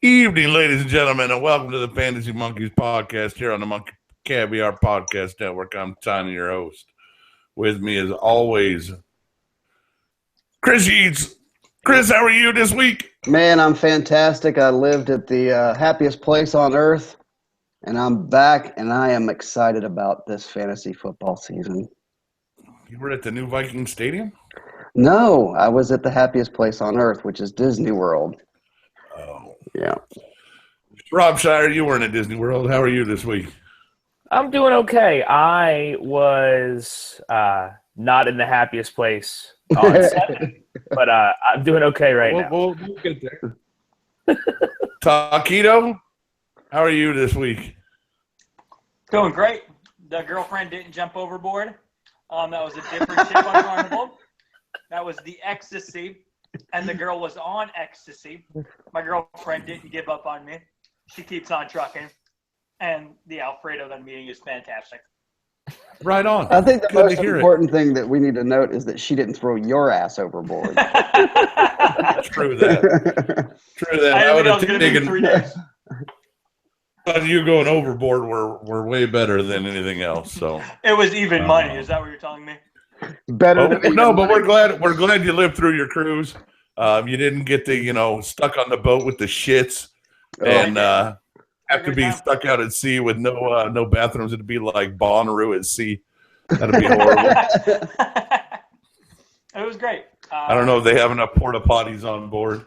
Evening, ladies and gentlemen, and welcome to the Fantasy Monkeys podcast here on the Monkey Caviar Podcast Network. I'm Tiny, your host. With me, as always, Chris Eads. Chris, how are you this week? Man, I'm fantastic. I lived at the happiest place on earth, and I'm back, and I am excited about this fantasy football season. You were at the new Viking Stadium? No, I was at the happiest place on earth, which is Disney World. Oh. Yeah. Rob Shire, you weren't at Disney World. How are you this week? I'm doing okay. I was not in the happiest place on set, but I'm doing okay now. We'll get there. Taquito, how are you this week? Doing great. The girlfriend didn't jump overboard. That was a different ship on Carnival. That was the ecstasy, and the girl was on ecstasy. My girlfriend didn't give up on me. She keeps on trucking, and the Alfredo that I'm eating is fantastic. Right on. I think the Good most important thing that we need to note is that she didn't throw your ass overboard. True that. True that. I would have taken 3 days. You going overboard were way better than anything else. So it was even money. Is that what you're telling me? Better than no, but we're glad you lived through your cruise. You didn't get the stuck on the boat with the shits and have to be stuck out at sea with no bathrooms. It'd be like Bonnaroo at sea. That'd be horrible. It was great. I don't know if they have enough porta potties on board.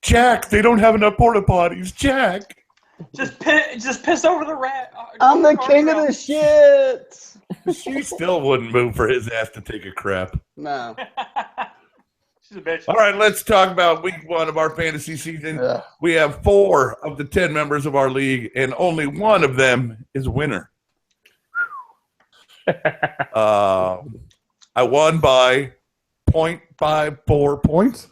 Jack, they don't have enough porta potties. Jack. Just piss over the rat. I'm the king of the shit. She still wouldn't move for his ass to take a crap. No. She's a bitch. All right, let's talk about week one of our fantasy season. We have 4 of the 10 members of our league, and only one of them is a winner. I won by 0.54 points.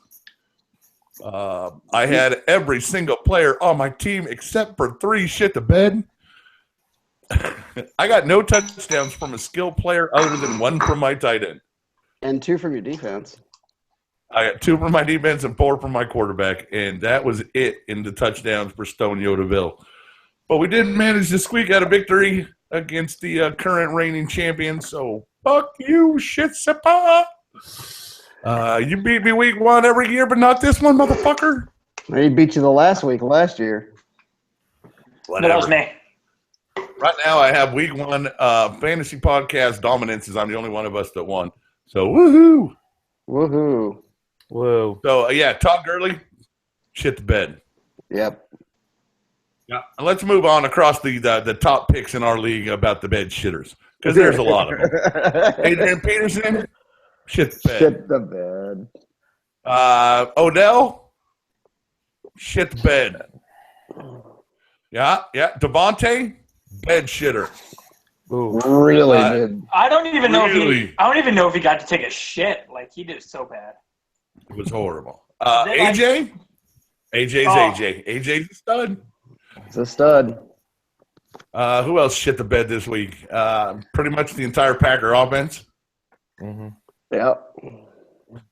I had every single player on my team except for 3 shit the bed. I got no touchdowns from a skill player other than 1 from my tight end. And 2 from your defense. I got 2 from my defense and 4 from my quarterback, and that was it in the touchdowns for Stone Yodaville. But we did manage to squeak out a victory against the current reigning champion, so fuck you, shit sipper. You beat me week 1 every year, but not this one, motherfucker. He beat you the last week last year. Whatever. That was me. Right now, I have week 1 fantasy podcast dominance, as I'm the only one of us that won. So, woohoo. Woohoo. Whoa. So, Todd Gurley, shit the bed. Yep. Yeah. Let's move on across the top picks in our league about the bed shitters, because there's a lot of them. Adrian Peterson, shit the bed. Shit the bed. Odell, shit the bed. Yeah. Devontae, bed shitter. Ooh. Really good. I don't even know Really? if he got to take a shit. Like, he did so bad. It was horrible. AJ? AJ's Oh. AJ. AJ's a stud. It's a stud. Who else shit the bed this week? Pretty much the entire Packer offense. Mm-hmm. Yep.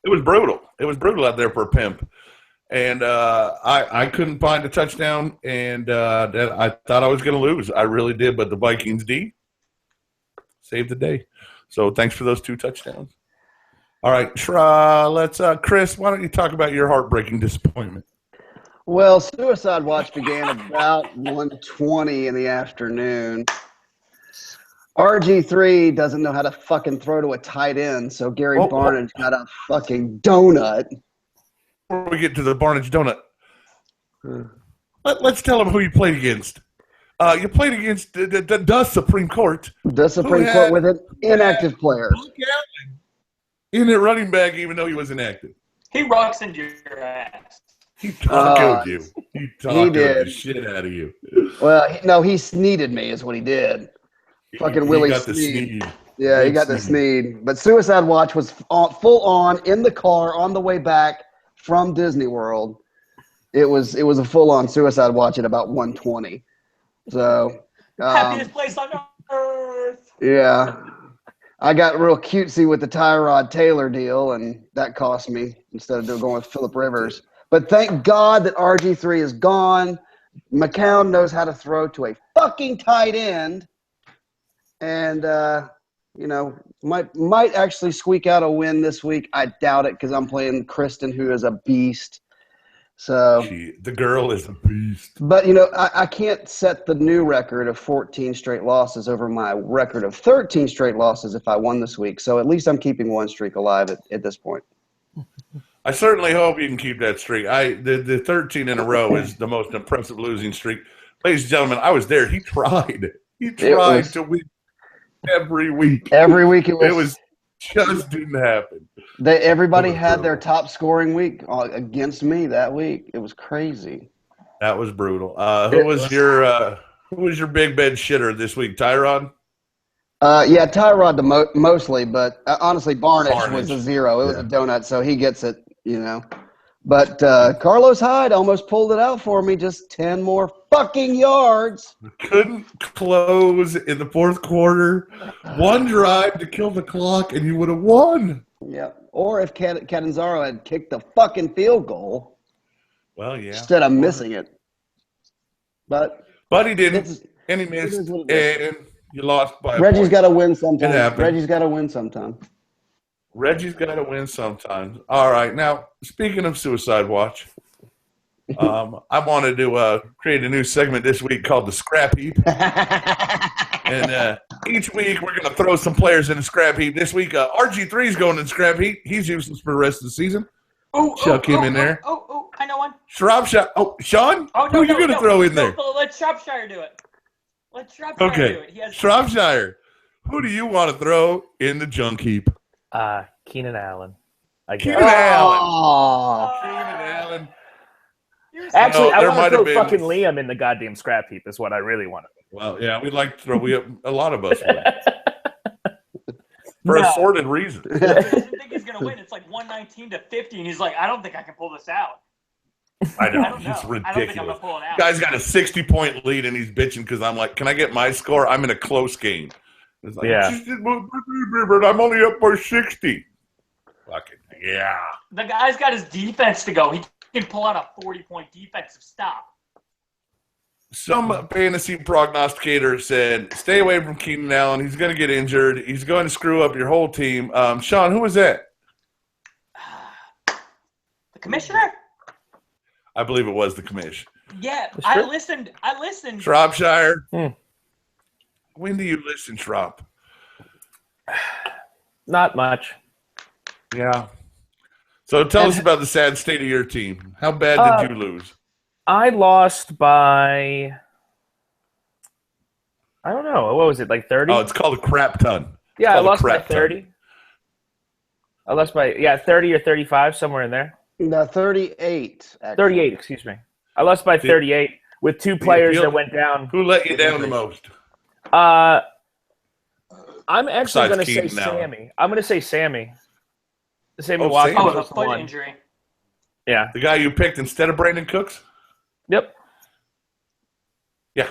It was brutal. It was brutal out there for a pimp. And I couldn't find a touchdown, and I thought I was going to lose. I really did, but the Vikings D saved the day. So thanks for those 2 touchdowns. All right, let's Chris, why don't you talk about your heartbreaking disappointment? Well, Suicide Watch began about 1:20 in the afternoon. RG3 doesn't know how to fucking throw to a tight end, so Gary Barnage got a fucking donut. Before we get to the Barnage donut, let's tell them who you played against. You played against the Supreme Court. The Supreme Court with an inactive player. In at running back, even though he was inactive. He rocks into your ass. He tacoed you. He tacoed did. the shit out of you. Well, he sneeded me is what he did. Fucking Willie got the Sneed. sneed. Yeah, he got the sneed. But Suicide Watch was full on in the car on the way back from Disney World. It was a full on Suicide Watch at about 1:20. So Happiest place on earth. yeah. I got real cutesy with the Tyrod Taylor deal, and that cost me instead of going with Phillip Rivers. But thank God that RG3 is gone. McCown knows how to throw to a fucking tight end. And, might actually squeak out a win this week. I doubt it because I'm playing Kristen, who is a beast. So, The girl is a beast. but I can't set the new record of 14 straight losses over my record of 13 straight losses if I won this week. So at least I'm keeping one streak alive at this point. I certainly hope you can keep that streak. The 13 in a row is the most impressive losing streak. Ladies and gentlemen, I was there. He tried. He tried to win every week. Every week it was just didn't happen. Everybody had their top scoring week against me that week. It was crazy. That was brutal. Who was your big bed shitter this week? Tyrod? Tyrod mostly, but honestly, Barnage was a 0. It was a donut, so he gets it, But Carlos Hyde almost pulled it out for me, just 10 more fucking yards. Couldn't close in the fourth quarter. One drive to kill the clock, and you would have won. Yeah, or if Catanzaro had kicked the fucking field goal. Well, yeah. Instead of missing it. But he didn't, and he missed, and you lost by Reggie's got to win sometime. It happened. Reggie's got to win sometime. Reggie's got to win sometimes. All right. Now, speaking of Suicide Watch, I wanted to create a new segment this week called the Scrap Heap. And each week we're going to throw some players in the Scrap Heap. This week, RG3 is going in the Scrap Heap. He's useless for the rest of the season. Chuck him in there. I know one. Shropshire. Oh, Sean? Who are you going to throw in there? Let Shropshire do it. Let Shropshire do it. Okay. Shropshire. Who do you want to throw in the junk heap? Keenan Allen. Keenan Allen. Oh. Keenan Allen. Actually, I want to throw been fucking Liam in the goddamn scrap heap is what I really want to do. Well, yeah, we'd like to throw a lot of us would. For assorted reasons. He doesn't think he's going to win. It's like 119 to 50, and he's like, I don't think I can pull this out. I know. I don't know. It's I don't think I'm ridiculous. going to pull it out. Guy's got a 60-point lead, and he's bitching because I'm like, can I get my score? I'm in a close game. It's like, Yeah. I'm only up by 60. Fucking, yeah. The guy's got his defense to go. He can pull out a 40-point defensive stop. Some fantasy prognosticator said, stay away from Keenan Allen. He's going to get injured. He's going to screw up your whole team. Sean, who was that? The commissioner? I believe it was the commish. Yeah, I listened. Shropshire. When do you listen, Shrop? Not much. Yeah. So tell us about the sad state of your team. How bad did you lose? I lost by, I don't know. What was it, like 30? Oh, it's called a crap ton. Yeah, I lost by crap ton. 30. I lost by, 30 or 35, somewhere in there. No, 38. Actually. 38, excuse me. I lost by 38 with two players that went down. Who let you down the most? I'm actually Besides going to say Keaton Allen. Sammy. I'm going to say Sammy. Sammy Oh, Watkins Sammy. the was the foot one. injury. Yeah. The guy you picked instead of Brandon Cooks? Yep. Yeah.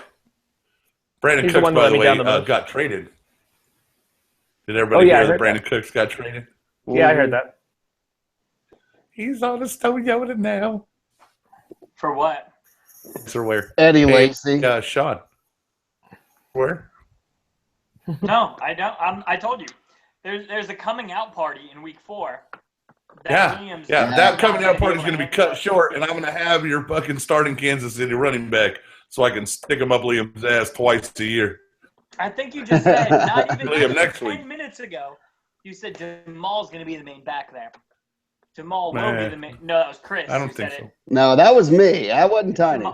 Brandon He's the Cooks, one that by let the me way, down the most. got traded. Did everybody I hear that heard Brandon Cooks got traded? Yeah, I heard that. He's on the Stone Yoda now. For what? So where? Eddie Lacy. Sean. Where? No, I don't. I told you. There's a coming out party in week 4. Yeah. That coming out party is going to be cut short, and I'm going to have your fucking starting Kansas City running back so I can stick him up Liam's ass twice a year. I think you just said not even Liam, next 10 week. minutes ago. You said Jamal's going to be the main back there. Jamal will be the main. No, that was Chris. I don't who think said so. it. No, that was me. I wasn't tiny.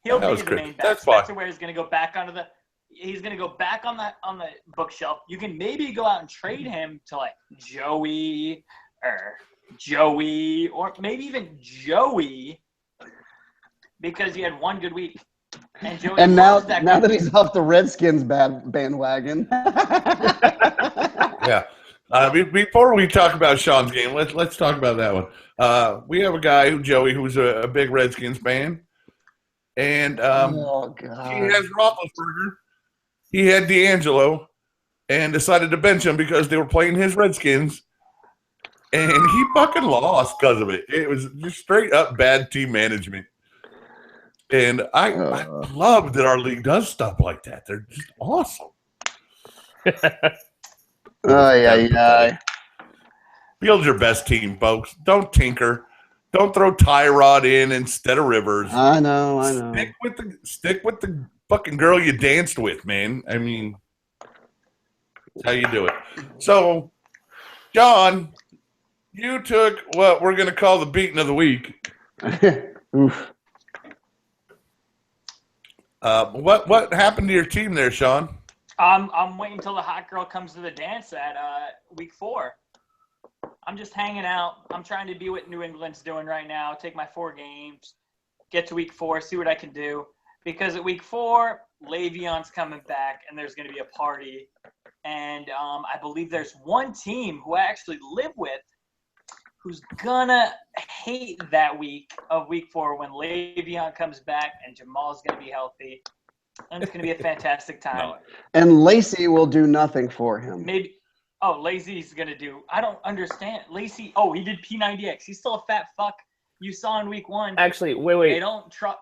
He'll That be was the Chris. main back. That's fine. Spencer Ware is going to go back onto the. He's going to go back on the bookshelf. You can maybe go out and trade him to like Joey, or maybe even Joey, because he had one good week. And Joey And now loves that he's off the Redskins bandwagon. Yeah. Before we talk about Sean's game, let's talk about that one. We have a guy, Joey, who's a big Redskins fan. And Oh, he God. has Roethlisberger. He had D'Angelo and decided to bench him because they were playing his Redskins. and he fucking lost because of it. It was just straight up bad team management. And I love that our league does stuff like that. They're just awesome. Yeah. Build your best team, folks. Don't tinker. Don't throw Tyrod in instead of Rivers. I know. Stick with the fucking girl you danced with, man. I mean, that's how you do it. So, John, you took what we're going to call the beating of the week. Oof. What happened to your team there, Sean? I'm waiting until the hot girl comes to the dance at week 4. I'm just hanging out. I'm trying to be what New England's doing right now. Take my 4 games, get to week 4, see what I can do. Because at week 4, Le'Veon's coming back, and there's going to be a party. And I believe there's one team who I actually live with who's gonna hate that week of week 4 when Le'Veon comes back and Jamal's gonna be healthy, and it's gonna be a fantastic time. And Lacey will do nothing for him. Maybe. Oh, Lazy's gonna do. I don't understand. Lacey. Oh, he did P90X. He's still a fat fuck. You saw in week 1. Actually, They wait. don't trust.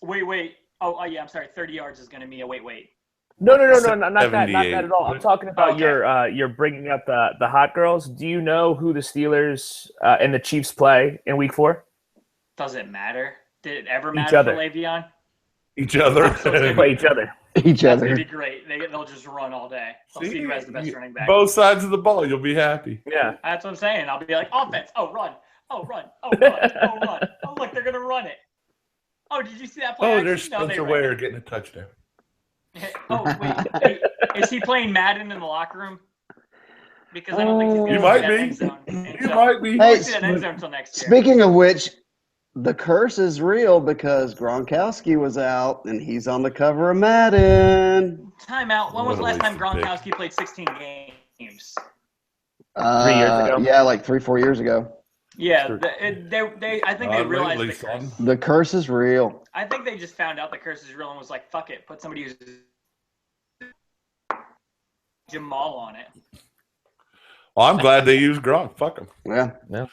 Wait. Oh, yeah. I'm sorry. 30 yards is gonna be a wait. No, not that 78. at all. I'm talking about Okay. you're bringing up the hot girls. Do you know who the Steelers and the Chiefs play in week 4? Does it matter? Did it ever Each matter other. for Le'Veon? Each other. They play each other. Each That's gonna other. be great. They'll just run all day. They'll see who has the best running back. Both sides of the ball, you'll be happy. Yeah. That's what I'm saying. I'll be like, offense. Oh, run. Oh, run. Oh, run. Oh, run. Oh, look, they're gonna run it. Oh, did you see that play? Oh, action? there's No, they Spencer ran Ware it. getting a touchdown. Oh, wait. Is he playing Madden in the locker room? Because I don't think he's You gonna might see that be. end zone. You might be. He Hey, won't see that end zone until next year. Speaking of which, the curse is real because Gronkowski was out and he's on the cover of Madden. Timeout. When was the What a last time waste of pick. Gronkowski played 16 games? 3 years ago? Yeah, like 3-4 years ago. Yeah, Sure. I think they realized lately, the curse. son. The curse is real. I think they just found out the curse is real and was like, fuck it, put somebody who's Jamal on it. Well, I'm glad they used Gronk. Fuck him. Yeah.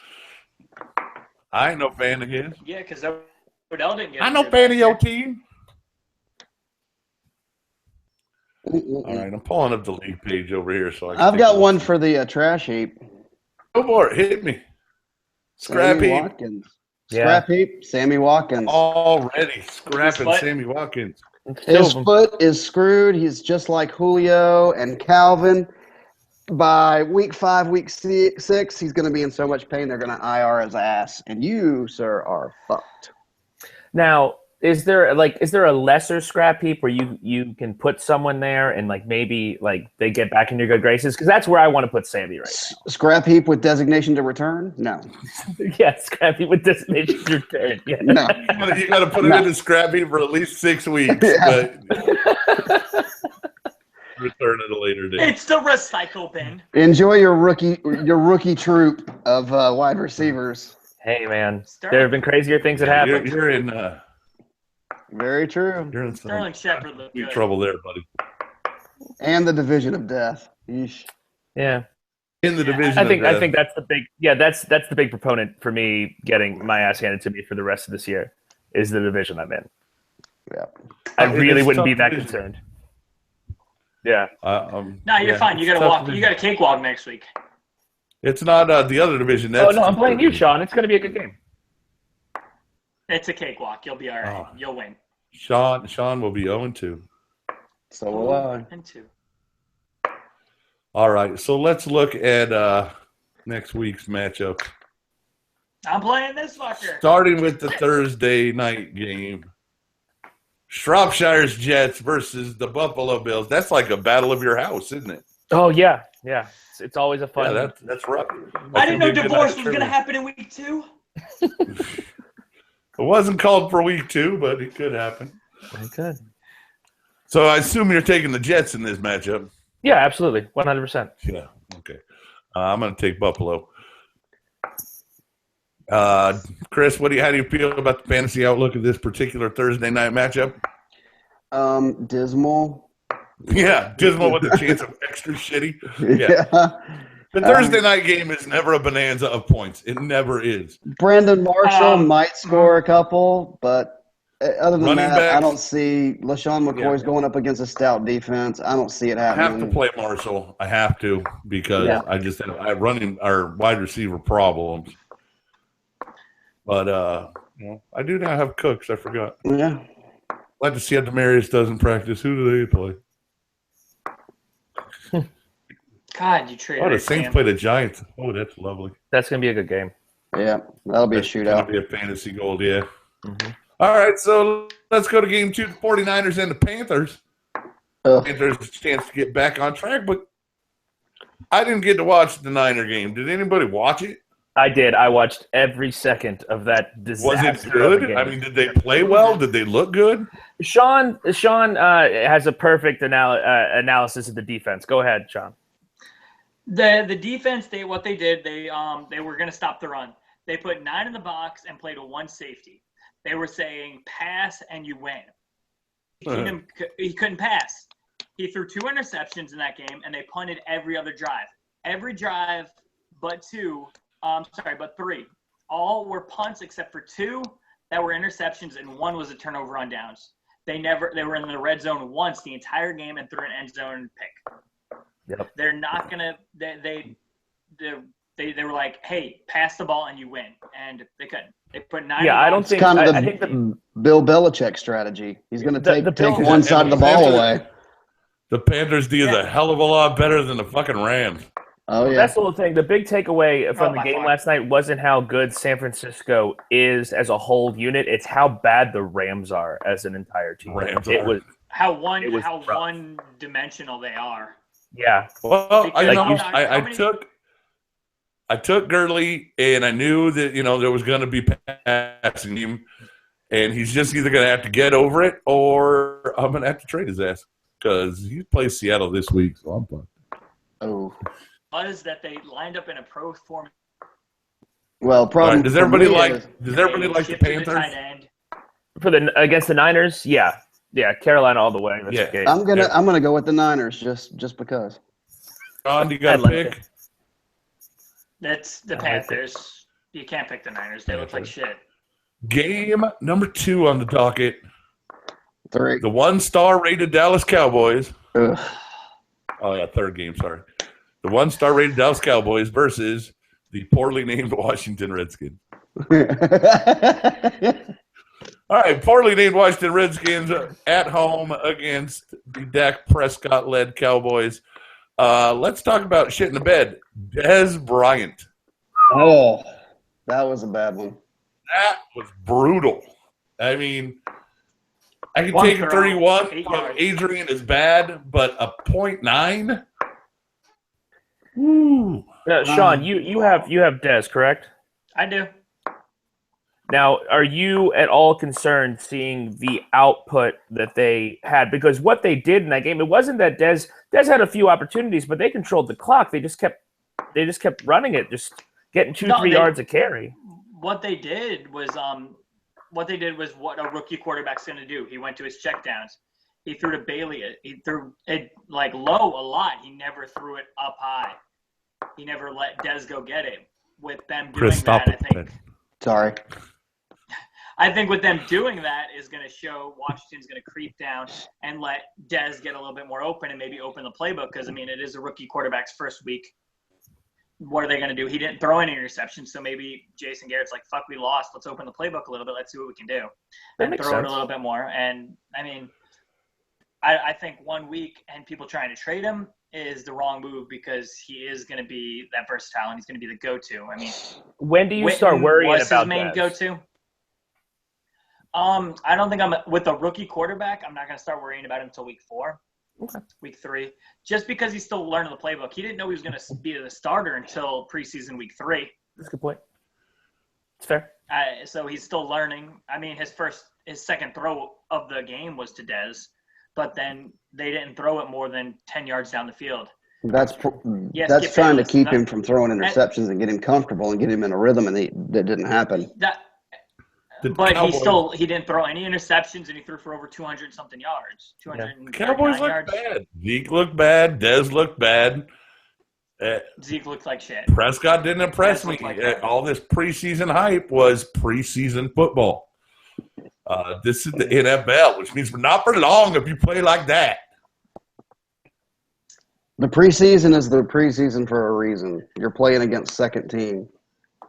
I ain't no fan of his. Yeah, because Odell didn't get I'm no injured fan of last your year. team. All right, I'm pulling up the league page over here so I can I've take got a one look. for the trash heap. Go for it. Hit me. Scrap Sammy heap Watkins. Yeah. Scrap heap, Sammy Watkins. already. Scrapping What? Sammy Watkins. His foot is screwed. He's just like Julio and Calvin. By week 5, week 6, he's going to be in so much pain they're going to IR his ass. And you, sir, are fucked. Now, is there a lesser scrap heap where you can put someone there and like maybe like they get back in your good graces? Because that's where I want to put Sammy right Scrap heap with designation to return? No. now. Yeah, scrap heap with destination return. Yeah. No. You got to put him in the scrap heap for at least 6 weeks, Yeah. but return at a later date. It's the recycle bin. Enjoy your rookie troop of wide receivers. Hey man, Sterling. there have been crazier things that happened. You're in Very true. you're in Sterling some Shepard looked deep good. trouble there, buddy. And the division of death. Yeesh. Yeah, In the Yeah, division. I think of that's the big that's the big proponent for me getting my ass handed to me for the rest of this year is the division I'm in. Yeah. I It's really a wouldn't tough be that division. concerned. Yeah. No, you're yeah, fine. You it's got to tough walk. You division. got a cakewalk next week. It's not the other division. Oh That's no, I'm playing you, Sean. It's going to be a good game. It's a cakewalk. You'll be all right. Oh. You'll win. Sean will be 0-2. So will I. And 2. All right, so let's look at next week's matchup. I'm playing this fucker. Starting with the Thursday night game. Shropshire's Jets versus the Buffalo Bills. That's like a battle of your house, isn't it? Oh yeah. It's always a fun. Yeah, that's rough. I didn't know That's a good divorce night was going to trivia. happen in week 2. It wasn't called for week 2, but it could happen. Good. So I assume you're taking the Jets in this matchup. Yeah, absolutely, 100%. Yeah, okay. I'm going to take Buffalo. Chris, how do you feel about the fantasy outlook of this particular Thursday night matchup? Dismal. Yeah, dismal with a chance of extra shitty. Yeah. The Thursday night game is never a bonanza of points. It never is. Brandon Marshall might score a couple, but other than Running that, I backs. don't see LaShawn McCoy's going up against a stout defense. I don't see it I happening. have to play Marshall. I have to because Yeah. I just have running our wide receiver problems. But I do now have Cooks. I forgot. Yeah. Glad to see how Demarius does in practice. Who do they play? God, you traded Oh, the it, Saints Sam. play the Giants. Oh, that's lovely. That's going to be a good game. Yeah. That'll be a That's shootout. going to be a fantasy gold, yeah. Mhm. All right, so let's go to game 2, the 49ers and the Panthers. Ugh. Panthers a chance to get back on track, but I didn't get to watch the Niner game. Did anybody watch it? I did. I watched every second of that disaster. Was it of a good? game. I mean, did they play well? Did they look good? Sean has a perfect analysis of the defense. Go ahead, Sean. The defense, what they did, they were going to stop the run. They put 9 in the box and played a 1 safety. They were saying pass and you win. He couldn't pass. He threw 2 interceptions in that game, and they punted every other drive. Every drive but 3. All were punts except for 2 that were interceptions, and 1 was a turnover on downs. They were in the red zone once the entire game and threw an end zone pick. Yep. They're not gonna. They were like, hey, pass the ball and you win, and they couldn't. They put 9. Yeah, I don't It's think. kind of I think the Bill Belichick strategy. He's going to The take Bill- one side of the ball away. The Panthers D is a hell of a lot better than the fucking Rams. Oh, yeah. That's the whole thing. The big takeaway from the by game far. last night wasn't how good San Francisco is as a whole unit. It's how bad the Rams are as an entire team. Rams It are. was, how It was rough. one-dimensional they are. yeah. Well, Because I took Gurley, and I knew that there was going to be passing him, and he's just either going to have to get over it, or I'm going to have to trade his ass because he plays Seattle this week. So I'm fucked. Oh. Was that they lined up in a pro form? Well, All problem right, does for everybody me like? is- Does everybody They like the shifted Panthers? tight end. Against the Niners, yeah. Carolina all the way. That's Yeah. okay. I'm gonna go with the Niners just because. John, you got I'd a like pick? it. That's the I like it. Panthers. You can't pick the Niners. They look like shit. Game number 2 on the docket. 3. The 1-star rated Dallas Cowboys. Ugh. Oh, yeah, third game, sorry. The 1-star rated Dallas Cowboys versus the poorly named Washington Redskins. All right, poorly named Washington Redskins at home against the Dak Prescott-led Cowboys. Let's talk about shit in the bed. Dez Bryant. Oh, that was a bad one. That was brutal. I mean, I can One take a throw, 31 8 from yards. Adrian is bad, but a .9? Woo. Sean, you have Dez, correct? I do. Now, are you at all concerned seeing the output that they had? Because what they did in that game, it wasn't that Dez had a few opportunities, but they controlled the clock. They just kept running it, just getting 3 yards a carry. What they did was what a rookie quarterback's going to do. He went to his checkdowns. He threw to Bailey. He threw it like low a lot. He never threw it up high. He never let Dez go get it. With them doing Chris, stop that, it. Sorry. I think with them doing that is going to show Washington's going to creep down and let Dez get a little bit more open and maybe open the playbook because, I mean, it is a rookie quarterback's first week. What are they going to do? He didn't throw any interceptions, so maybe Jason Garrett's like, fuck, we lost. Let's open the playbook a little bit. Let's see what we can do. That And makes throw it sense. a little bit more. And, I mean, I think 1 week and people trying to trade him is the wrong move because he is going to be that versatile and he's going to be the go-to. I mean, When do you start Witten worrying was about his main Dez? go-to? I don't think with a rookie quarterback. I'm not going to start worrying about him until week 4, week 3, just because he's still learning the playbook. He didn't know he was going to be the starter until preseason week 3. That's a good point. It's fair. So he's still learning. I mean, his second throw of the game was to Dez, but then they didn't throw it more than 10 yards down the field. That's Yes, that's Skip trying to Bayless. keep him from throwing interceptions and get him comfortable and get him in a rhythm, and that didn't happen. The But Cowboys- he didn't throw any interceptions, and he threw for over 200 something yards. 200 Cowboys looked yards. bad. Zeke looked bad. Dez looked bad. Zeke looked like shit. Prescott didn't impress me. Looked like that. All this preseason hype was preseason football. This is the NFL, which means not for long if you play like that. The preseason is the preseason for a reason. You're playing against second team,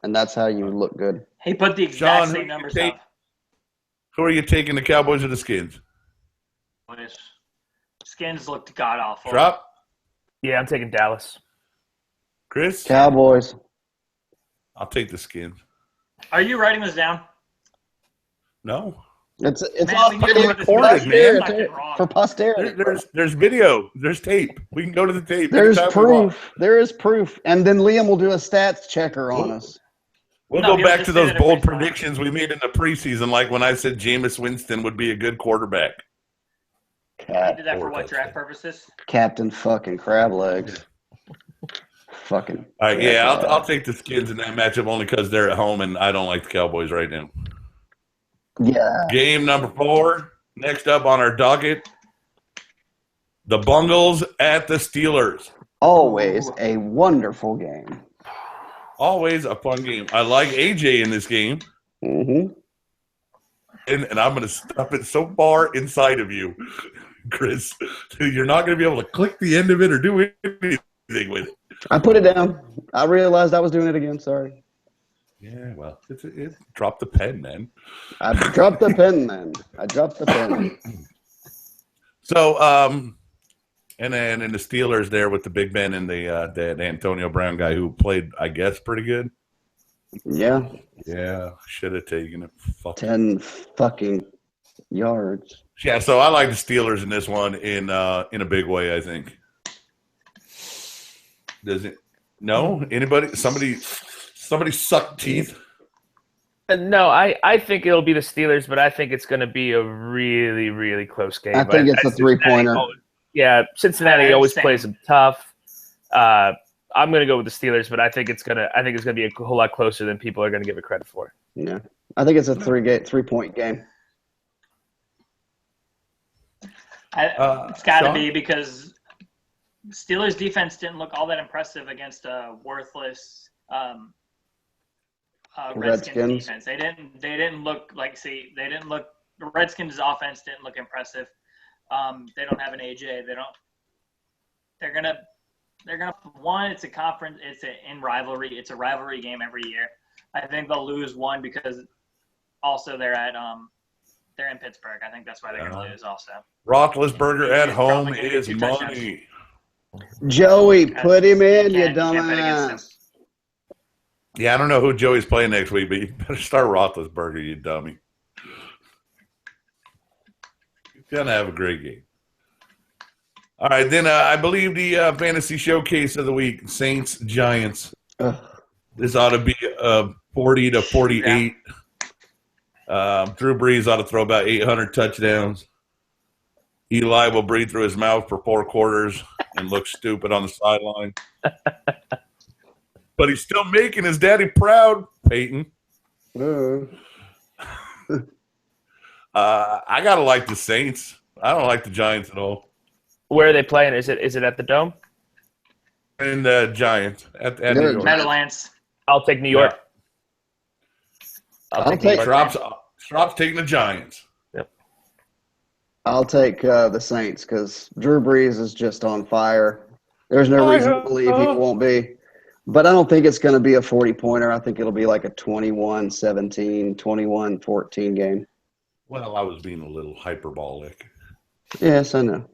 and that's how you look good. He put the exact Sean, same numbers take- up. Who are you taking, the Cowboys or the Skins? Skins looked god awful. Drop? Yeah, I'm taking Dallas. Chris? Cowboys. I'll take the Skins. Are you writing this down? No. It's Man, all we need to video put this recorded, video man. fucking wrong. for posterity. There's video. There's tape. We can go to the tape. There's anytime we want. proof. There is proof. And then Liam will do a stats checker on us. We'll No, go he'll back just to say those that every bold time. predictions we made in the preseason, like when I said Jameis Winston would be a good quarterback. I Cat, did that for Or what, touchdown. draft purposes? Captain fucking crab legs. Fucking. All right, yeah, I'll take the Skins in that matchup only because they're at home and I don't like the Cowboys right now. Yeah. Game number 4. Next up on our docket, the Bungles at the Steelers. Always a wonderful game. Always a fun game. I like AJ in this game, Mm-hmm. and I'm going to stuff it so far inside of you, Chris, you're not going to be able to click the end of it or do anything with it. I put it down. I realized I was doing it again. Sorry. Yeah, well, drop the pen, man. I dropped the pen then. I dropped the pen. So, and then in the Steelers there with the Big Ben and the Antonio Brown guy who played, I guess, pretty good. Yeah. Yeah, should have taken it. Fuck. 10 fucking yards. Yeah, so I like the Steelers in this one in a big way, I think. Does it? No? Anybody? Somebody suck teeth? No, I think it'll be the Steelers, but I think it's going to be a really, really close game. I think it's a three-pointer. Yeah, Cincinnati I always understand. plays them tough. I'm going to go with the Steelers, but I think it's going to be a whole lot closer than people are going to give it credit for. Yeah. I think it's a 3-point game. It's got to Sean? be because Steelers defense didn't look all that impressive against a worthless Redskins defense. They didn't look like the Redskins offense didn't look impressive. They don't have an AJ. They're gonna one. It's a conference. It's a rivalry game every year. I think they'll lose one because also they're in Pittsburgh. I think that's why they're gonna lose also. Roethlisberger at He's home probably gonna get is 2 touchdowns. money. Joey, put him in, you Can't bet against dumbass. Yeah, I don't know who Joey's playing next week, but you better start Roethlisberger, you dummy. He's gonna have a great game. All right, then I believe the fantasy showcase of the week, Saints Giants. Ugh. This ought to be 40-48. Drew Brees ought to throw about 800 touchdowns. Eli will breathe through his mouth for 4 quarters and look stupid on the sideline. But he's still making his daddy proud, Peyton. I gotta like the Saints. I don't like the Giants at all. Where are they playing? Is it at the Dome? And the Giants at They're New at York. Meadowlands. I'll take New York. I'll New take- York. Schraub's taking the Giants. I'll take the Saints because Drew Brees is just on fire. There's no reason to believe he won't be. But I don't think it's going to be a 40-pointer. I think it'll be like a 21-17, 21-14 game. Well, I was being a little hyperbolic. Yes, I know.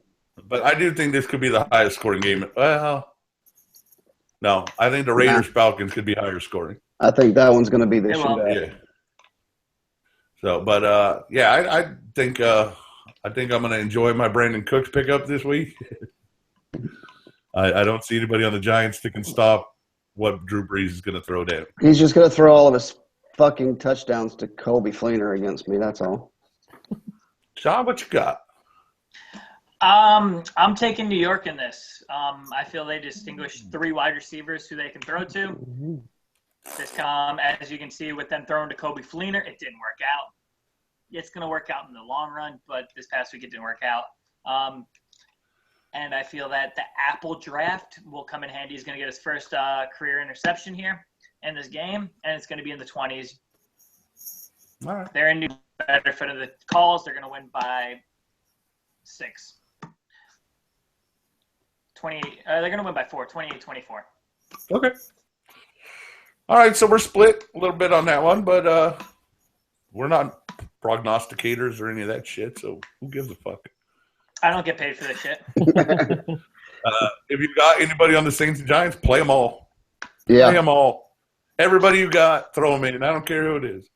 But I do think this could be the highest scoring game. Well, no, I think the Raiders-Falcons could be higher scoring. I think that one's going to be the It will. shootout. Yeah. So, but yeah, I think I'm going to enjoy my Brandon Cooks pickup this week. I don't see anybody on the Giants that can stop what Drew Brees is going to throw down. He's just going to throw all of his fucking touchdowns to Colby Fleener against me. That's all. Sean, what you got? I'm taking New York in this. I feel they distinguished 3 wide receivers who they can throw to. As you can see, with them throwing to Colby Fleener, it didn't work out. It's going to work out in the long run, but this past week it didn't work out. and I feel that the Apple draft will come in handy. He's going to get his first career interception here in this game, and it's going to be in the 20s. All right. They're in New Bedford of the calls. They're going to win by 6. 28. They're going to win by 4, 28-24. Okay. All right, so we're split a little bit on that one, but we're not prognosticators or any of that shit, so who gives a fuck? I don't get paid for this shit. If you got anybody on the Saints and Giants, play them all. Play Yeah. them all. Everybody you got, throw them in. I don't care who it is.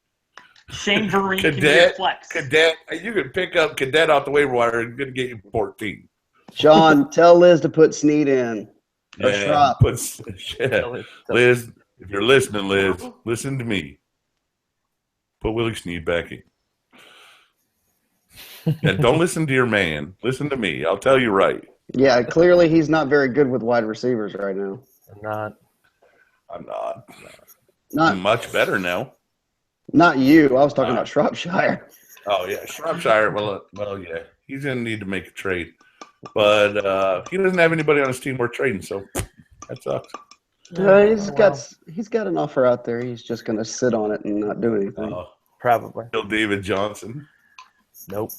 Shane Vereen can be a flex. Cadet, you can pick up Cadet off the waiver wire and going to get you 14. Sean, tell Liz to put Snead in. Or Schropp. Liz, if you're listening, Liz, listen to me. Put Willie Snead back in. Yeah, don't listen to your man. Listen to me. I'll tell you right. Yeah, clearly he's not very good with wide receivers right now. I'm not. Not Much better now. not you. I was talking about Shropshire. Oh, yeah. Shropshire, well, yeah. He's going to need to make a trade. But he doesn't have anybody on his team we're trading, so that sucks. He's got an offer out there. He's just going to sit on it and not do anything. Probably. Bill David Johnson. Nope.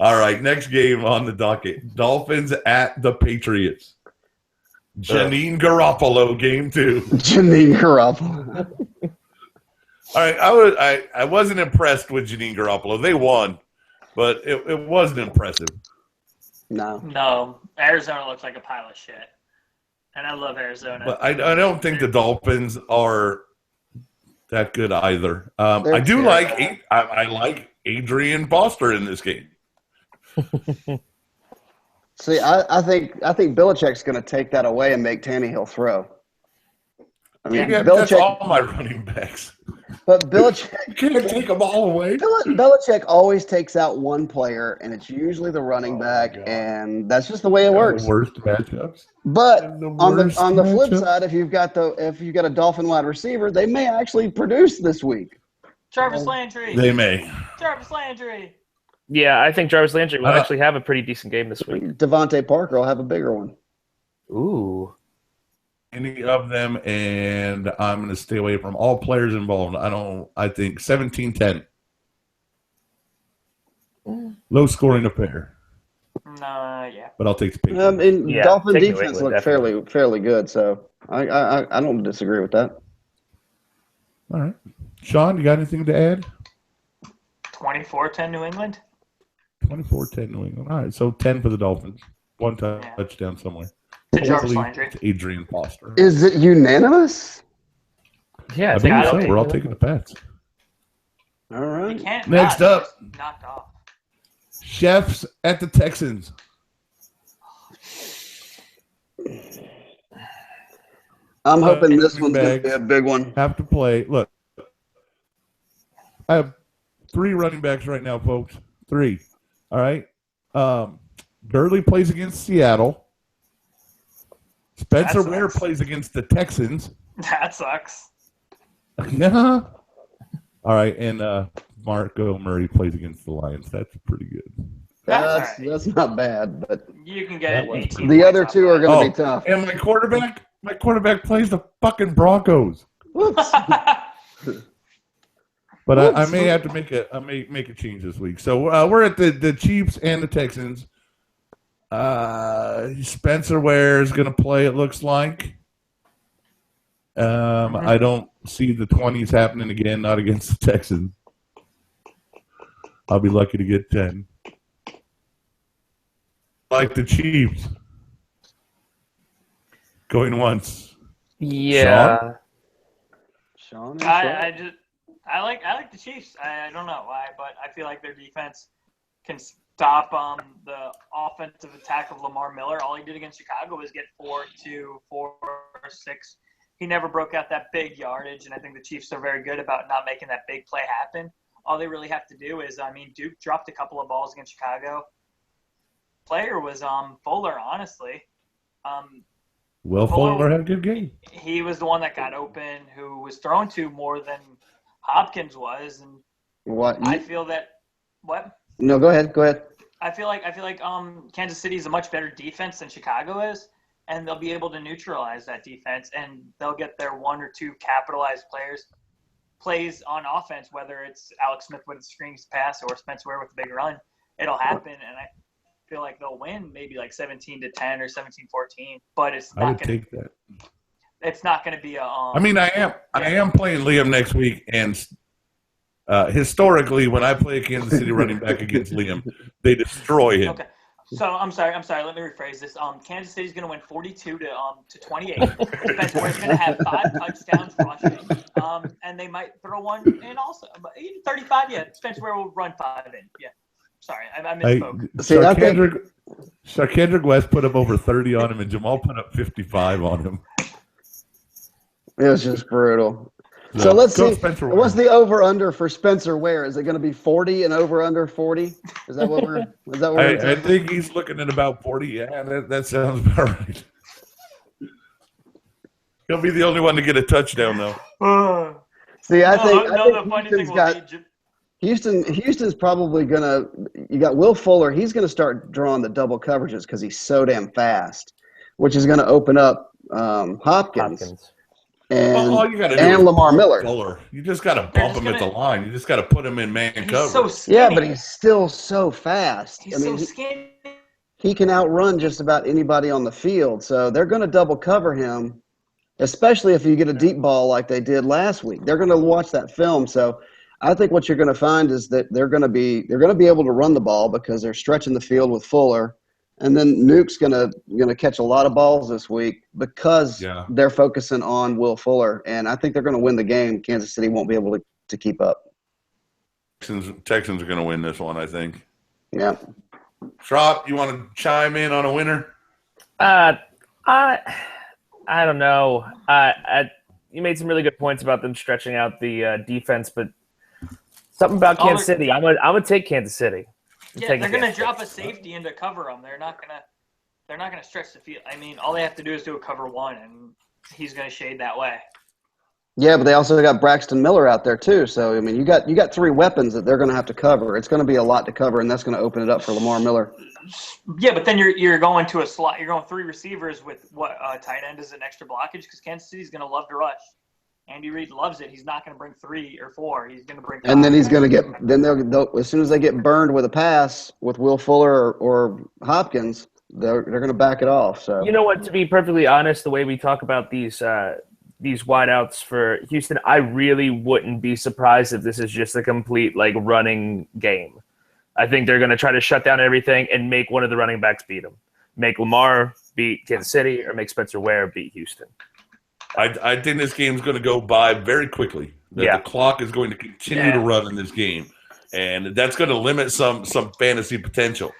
All right, next game on the docket. Dolphins at the Patriots. Janine Garoppolo, game 2. Janine Garoppolo. All right, I wasn't impressed with Janine Garoppolo. They won, but it wasn't impressive. No, Arizona looks like a pile of shit. And I love Arizona. But I don't think the Dolphins are that good either. I do like I like Adrian Foster in this game. See, I think Belichick's going to take that away and make Tannehill throw. I mean, Yeah, Belichick. that's all my running backs. But Belichick You can't take them all away. Belichick always takes out one player, and it's usually the running back, God. and that's just the way it works. The worst matchups. But The on worst the flip matchup. side, if you've got a Dolphin wide receiver, they may actually produce this week. Jarvis Landry. They may. Jarvis Landry. Yeah, I think Jarvis Landry will actually have a pretty decent game this week. Devontae Parker will have a bigger one. Ooh. Any of them, and I'm going to stay away from all players involved. I think 17-10. Low scoring affair, Yeah. but I'll take the Patriots. And Yeah, Dolphin take New defense England, looked fairly good, so I don't disagree with that. All right. Sean, you got anything to add? 24-10 New England. 24-10 New England. All right, so 10 for the Dolphins. One touchdown somewhere. To Jarvis Hopefully Landry. to Adrian Foster. Is it unanimous? Yeah, I take think it so. away. We're all taking the Pats. All You right. can't Next not, up. just knocked off. Chefs at the Texans. I'm hoping this one's going to bags. be a big one. Have to play. Look, I have 3 running backs right now, folks. 3. All right. Gurley plays against Seattle. Spencer That Ware sucks. plays against the Texans. That sucks. Yeah. All right, and Marco Murray plays against the Lions. That's pretty good. That's That's not bad, but You can get That 18 the other points two off are going to be tough. and my quarterback plays the fucking Broncos. Whoops. that. But I may have to make a change this week. So we're at the Chiefs and the Texans. Spencer Ware is going to play. It looks like. I don't see the 20s happening again. Not against the Texans. I'll be lucky to get 10. Like the Chiefs. Going once. Yeah. Sean and Sean. I like the Chiefs. I don't know why, but I feel like their defense can stop the offensive attack of Lamar Miller. All he did against Chicago was get 4-2, 4-6. He never broke out that big yardage, and I think the Chiefs are very good about not making that big play happen. All they really have to do is, Duke dropped a couple of balls against Chicago. Player was Fuller, honestly. Fuller had a good game. He was the one that got open, who was thrown to more than Hopkins was, and What? I feel that – what? No, go ahead. I feel like Kansas City is a much better defense than Chicago is, and they'll be able to neutralize that defense, and they'll get their one or two capitalized plays on offense, whether it's Alex Smith with a screens pass or Spencer Ware with a big run. It'll happen, and I feel like they'll win maybe like 17-10 or 17-14, but it's I not would going take that. it's not going to be a I mean, I am playing Liam next week, and historically, when I play a Kansas City running back against Liam, they destroy him. Okay. So I'm sorry. Let me rephrase this. Kansas City's going to win 42 to 28. Spencer Ware's going to have 5 touchdowns rushing, and they might throw one in also. But even 35, yeah. Spencer Ware will run 5 in. Yeah. Sorry, I misspoke. Sarkendrick West put up over 30 on him, and Jamal put up 55 on him. It was just brutal. So let's see. Spencer What's the over/under for Spencer Ware? Is it going to be 40 and over/under 40? Is that what we're? Is that what I think he's looking at about 40. Yeah, that sounds about right. He'll be the only one to get a touchdown, though. See, I think the funny thing will be Houston's probably gonna. You got Will Fuller. He's gonna start drawing the double coverages because he's so damn fast, which is gonna open up Hopkins. And Lamar Miller. Fuller. You just got to bump him at the line. You just got to put him in man cover. Yeah, but he's still so fast. He's so skinny. He can outrun just about anybody on the field. So they're going to double cover him, especially if you get a deep ball like they did last week. They're going to watch that film. So I think what you're going to find is that they're going to be able to run the ball because they're stretching the field with Fuller. And then Nuke's gonna catch a lot of balls this week because they're focusing on Will Fuller, and I think they're gonna win the game. Kansas City won't be able to keep up. Texans are gonna win this one, I think. Yeah. Schropp, you want to chime in on a winner? I don't know. You made some really good points about them stretching out the defense, but something about Kansas City. I'm gonna take Kansas City. Yeah, they're going to drop a safety in to cover them. They're not going to stretch the field. I mean, all they have to do is do a cover one, and he's going to shade that way. Yeah, but they also got Braxton Miller out there too. So I mean, you got 3 weapons that they're going to have to cover. It's going to be a lot to cover, and that's going to open it up for Lamar Miller. Yeah, but then you're going to a slot. You're going 3 receivers with what tight end is an extra blockage because Kansas City's going to love to rush. Andy Reid loves it. He's not going to bring 3 or 4. He's going to bring 5. And then he's going to get – then they'll as soon as they get burned with a pass with Will Fuller or Hopkins, they're going to back it off. So you know what? To be perfectly honest, the way we talk about these wideouts for Houston, I really wouldn't be surprised if this is just a complete running game. I think they're going to try to shut down everything and make one of the running backs beat them. Make Lamar beat Kansas City or make Spencer Ware beat Houston. I think this game's going to go by very quickly. The clock is going to continue to run in this game, and that's going to limit some fantasy potential.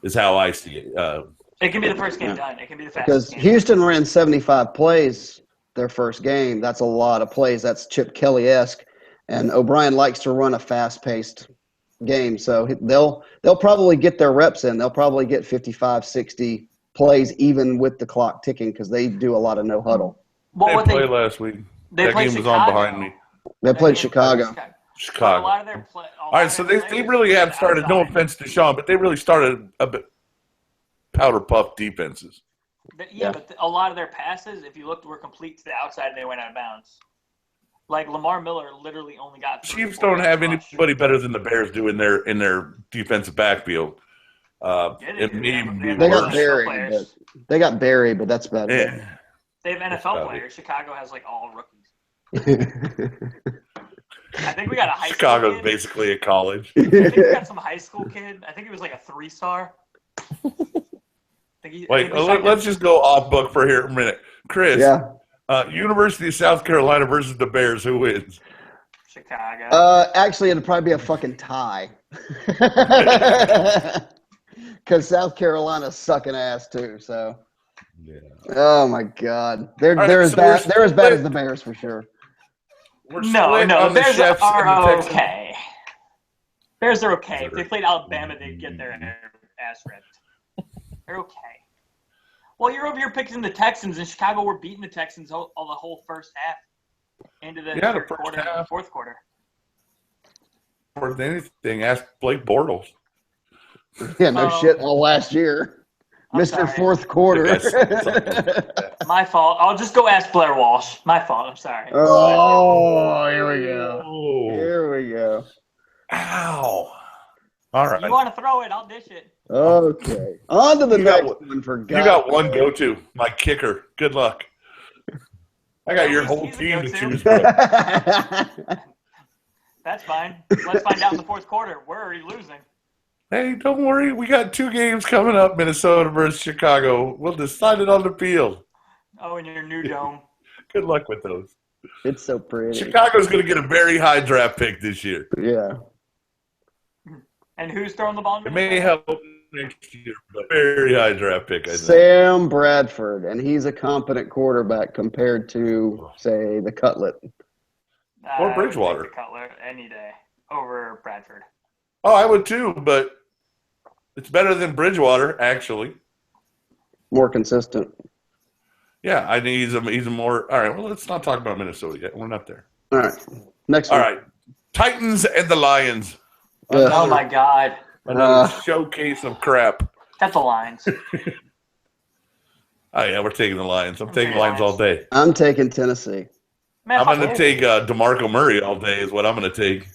Is how I see it. It can be the first game done. It can be the fastest because game. Houston ran 75 plays their first game. That's a lot of plays. That's Chip Kelly-esque, and O'Brien likes to run a fast-paced game. So they'll probably get their reps in. They'll probably get 55, 60 plays even with the clock ticking because they do a lot of no huddle. They played last week. That game was on behind me. They played Chicago. Chicago. A lot of their all right, so they really have started, no offense to Sean, but they really started a bit powder puff defenses. Yeah, but a lot of their passes, if you looked, were complete to the outside and they went out of bounds. Like Lamar Miller literally only got. Chiefs don't have anybody better than the Bears do in their defensive backfield. It may even be worse. They got Barry, but that's about it. They have NFL players. Chicago has all rookies. I think we got a high school Chicago's kid. Basically a college. I think we got some high school kid. I think he was a 3-star. Let's just go off book for here a minute. Chris, University of South Carolina versus the Bears. Who wins? Chicago. Actually, it'd probably be a fucking tie. Because South Carolina's sucking ass too. So. Yeah. Oh my God, they're as bad. They're as bad as the Bears for sure. No, the Bears are okay. Bears are okay. If they played Alabama, they'd get their ass ripped. They're okay. Well, you're over here picking the Texans, and Chicago were beating the Texans all the whole first half into the third quarter and the fourth quarter. More than anything, ask Blake Bortles. Yeah, no Oh. shit. All last year, I'm Mr. sorry. Fourth Quarter. My fault. I'll just go ask Blair Walsh. My fault. I'm sorry. Oh, here we go. Oh, Here we go. ow. All right. You want to throw it? I'll dish it. Okay. On to the You got next one for You God. got one go-to, my kicker. Good luck. I got your whole He's a team to go-to. choose from. That's fine. Let's find out in the fourth quarter. We're already losing. Hey, don't worry. We got 2 games coming up, Minnesota versus Chicago. We'll decide it on the field. Oh, in your new dome. Good luck with those. It's so pretty. Chicago's going to get a very high draft pick this year. Yeah. And who's throwing the ball? In It may help next year, but very high draft pick, I think. Sam Bradford, and he's a competent quarterback compared to, say, the Cutlet. Or I would Bridgewater. take the Cutler any day over Bradford. Oh, I would too, but it's better than Bridgewater, actually. More consistent. Yeah, I think he's a more. All right, well, let's not talk about Minnesota yet. We're not there. All right. Next All one. right, Titans and the Lions. Yeah. Oh my God. Another showcase of crap. That's the Lions. Oh yeah, we're taking the Lions. I'm I'm taking taking Lions all day. I'm taking Tennessee. Man, I'm fuck going to it. take DeMarco Murray all day. Is what I'm going to take.